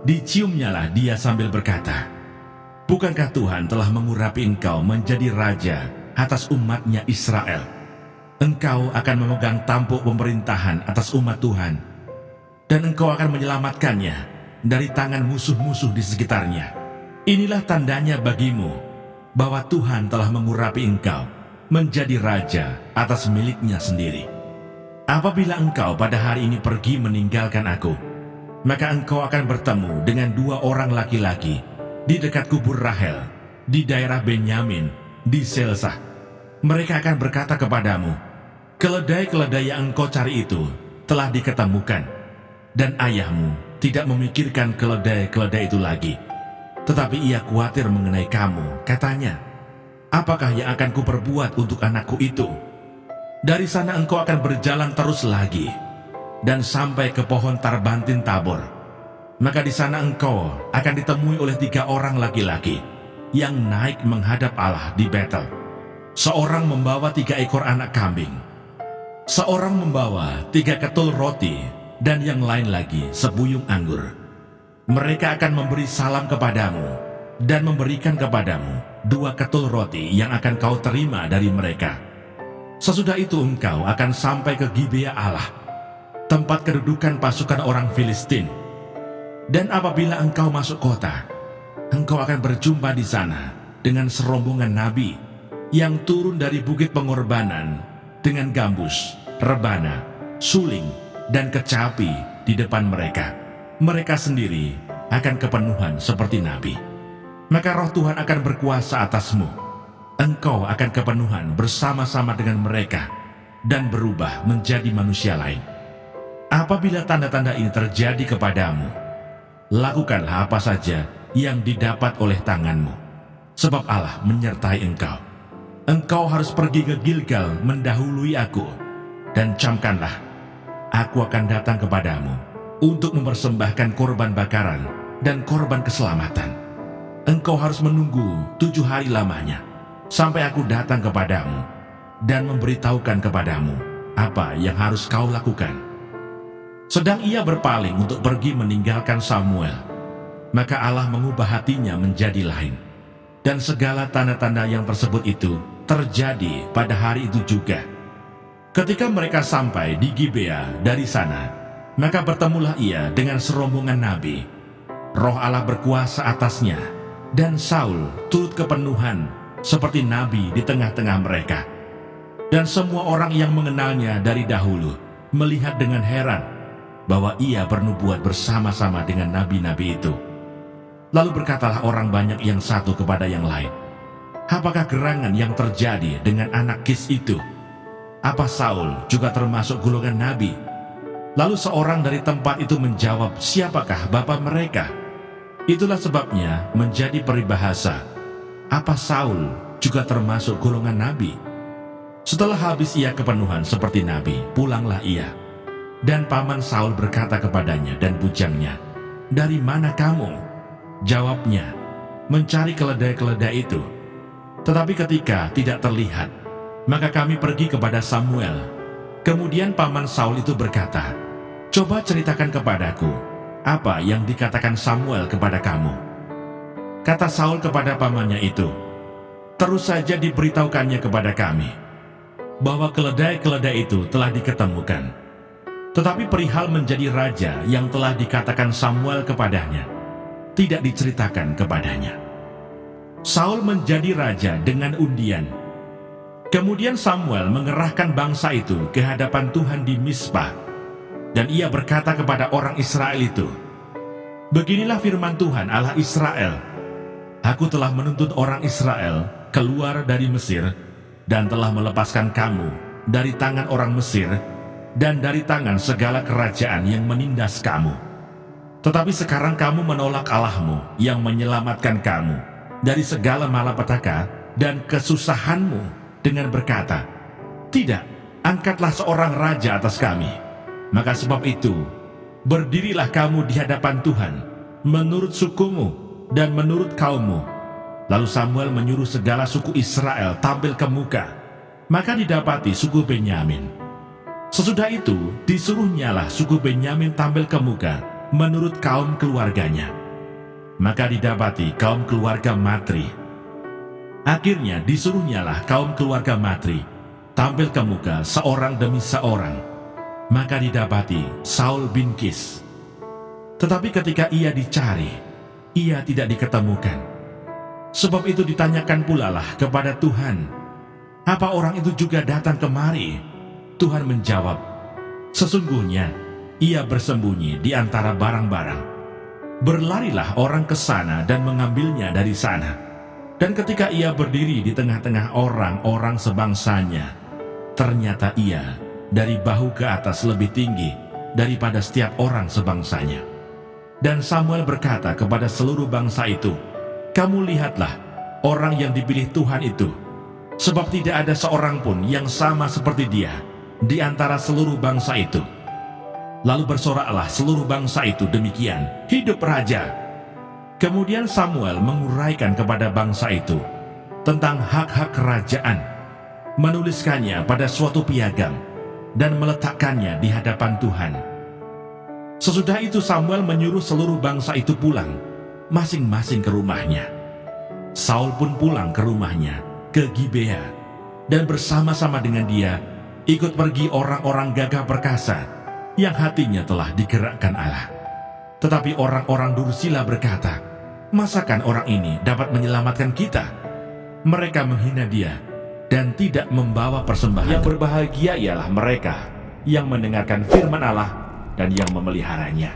diciumnyalah dia sambil berkata, bukankah Tuhan telah mengurapi engkau menjadi raja atas umatnya Israel? Engkau akan memegang tampuk pemerintahan atas umat Tuhan, dan engkau akan menyelamatkannya dari tangan musuh-musuh di sekitarnya. Inilah tandanya bagimu bahwa Tuhan telah mengurapi engkau menjadi raja atas miliknya sendiri. Apabila engkau pada hari ini pergi meninggalkan aku, maka engkau akan bertemu dengan 2 orang laki-laki di dekat kubur Rahel di daerah Benyamin di Selsah. Mereka akan berkata kepadamu, keledai-keledai yang engkau cari itu telah diketemukan, dan ayahmu tidak memikirkan keledai-keledai itu lagi, tetapi ia khawatir mengenai kamu. Katanya, apakah yang akan kuperbuat untuk anakku itu? Dari sana engkau akan berjalan terus lagi dan sampai ke pohon Tarbantin Tabor. Maka di sana engkau akan ditemui oleh 3 orang laki-laki yang naik menghadap Allah di Betel. Seorang membawa 3 ekor anak kambing, seorang membawa 3 ketul roti, dan yang lain lagi sebuyung anggur. Mereka akan memberi salam kepadamu dan memberikan kepadamu 2 ketul roti yang akan kau terima dari mereka. Sesudah itu engkau akan sampai ke Gibea Allah, tempat kedudukan pasukan orang Filistin. Dan apabila engkau masuk kota, engkau akan berjumpa di sana dengan serombongan nabi yang turun dari bukit pengorbanan dengan gambus, rebana, suling, dan kecapi di depan mereka. Mereka sendiri akan kepenuhan seperti nabi. Maka roh Tuhan akan berkuasa atasmu. Engkau akan kepenuhan bersama-sama dengan mereka dan berubah menjadi manusia lain. Apabila tanda-tanda ini terjadi kepadamu, lakukanlah apa saja yang didapat oleh tanganmu, sebab Allah menyertai engkau. Engkau harus pergi ke Gilgal mendahului aku, dan camkanlah, aku akan datang kepadamu untuk mempersembahkan korban bakaran dan korban keselamatan. Engkau harus menunggu 7 hari lamanya, sampai aku datang kepadamu dan memberitahukan kepadamu apa yang harus kau lakukan. Sedang ia berpaling untuk pergi meninggalkan Samuel, maka Allah mengubah hatinya menjadi lain. Dan segala tanda-tanda yang tersebut itu terjadi pada hari itu juga. Ketika mereka sampai di Gibea dari sana, maka bertemulah ia dengan serombongan nabi. Roh Allah berkuasa atasnya, dan Saul turut kepenuhan seperti nabi di tengah-tengah mereka. Dan semua orang yang mengenalnya dari dahulu melihat dengan heran bahwa ia bernubuat bersama-sama dengan nabi-nabi itu. Lalu berkatalah orang banyak yang satu kepada yang lain, apakah gerangan yang terjadi dengan anak Kis itu? Apa Saul juga termasuk golongan nabi? Lalu seorang dari tempat itu menjawab, siapakah bapa mereka? Itulah sebabnya menjadi peribahasa, apa Saul juga termasuk golongan nabi? Setelah habis ia kepenuhan seperti nabi, pulanglah ia. Dan paman Saul berkata kepadanya dan bujangnya, "Dari mana kamu?" Jawabnya, "Mencari keledai-keledai itu." Tetapi ketika tidak terlihat, maka kami pergi kepada Samuel. Kemudian paman Saul itu berkata, "Coba ceritakan kepadaku, apa yang dikatakan Samuel kepada kamu?" Kata Saul kepada pamannya itu, "Terus saja diberitahukannya kepada kami, bahwa keledai-keledai itu telah diketemukan. Tetapi perihal menjadi raja yang telah dikatakan Samuel kepadanya, tidak diceritakan kepadanya." Saul menjadi raja dengan undian. Kemudian Samuel mengerahkan bangsa itu ke hadapan Tuhan di Mizpah. Dan ia berkata kepada orang Israel itu, "Beginilah firman Tuhan Allah Israel, Aku telah menuntut orang Israel keluar dari Mesir dan telah melepaskan kamu dari tangan orang Mesir dan dari tangan segala kerajaan yang menindas kamu. Tetapi sekarang kamu menolak Allahmu yang menyelamatkan kamu dari segala malapetaka dan kesusahanmu dengan berkata, 'Tidak, angkatlah seorang raja atas kami.' Maka sebab itu, berdirilah kamu di hadapan Tuhan, menurut sukumu dan menurut kaummu." Lalu Samuel menyuruh segala suku Israel tampil ke muka, maka didapati suku Benyamin. Sesudah itu, disuruhnyalah suku Benyamin tampil ke muka menurut kaum keluarganya. Maka didapati kaum keluarga Matri. Akhirnya disuruhnyalah kaum keluarga Matri tampil ke muka seorang demi seorang. Maka didapati Saul bin Kis. Tetapi ketika ia dicari, ia tidak diketemukan. Sebab itu ditanyakan pula lah kepada Tuhan, "Apa orang itu juga datang kemari?" Tuhan menjawab, "Sesungguhnya ia bersembunyi di antara barang-barang." Berlarilah orang ke sana dan mengambilnya dari sana. Dan ketika ia berdiri di tengah-tengah orang-orang sebangsanya, ternyata ia dari bahu ke atas lebih tinggi daripada setiap orang sebangsanya. Dan Samuel berkata kepada seluruh bangsa itu, "Kamu lihatlah orang yang dipilih Tuhan itu, sebab tidak ada seorang pun yang sama seperti dia di antara seluruh bangsa itu." Lalu bersoraklah seluruh bangsa itu demikian, "Hidup raja!" Kemudian Samuel menguraikan kepada bangsa itu tentang hak-hak kerajaan, menuliskannya pada suatu piagam, dan meletakkannya di hadapan Tuhan. Sesudah itu Samuel menyuruh seluruh bangsa itu pulang, masing-masing ke rumahnya. Saul pun pulang ke rumahnya, ke Gibea, dan bersama-sama dengan dia ikut pergi orang-orang gagah perkasa yang hatinya telah digerakkan Allah. Tetapi orang-orang dursila berkata, "Masakan orang ini dapat menyelamatkan kita?" Mereka menghina dia dan tidak membawa persembahan. Yang berbahagia ialah mereka yang mendengarkan firman Allah dan yang memeliharanya.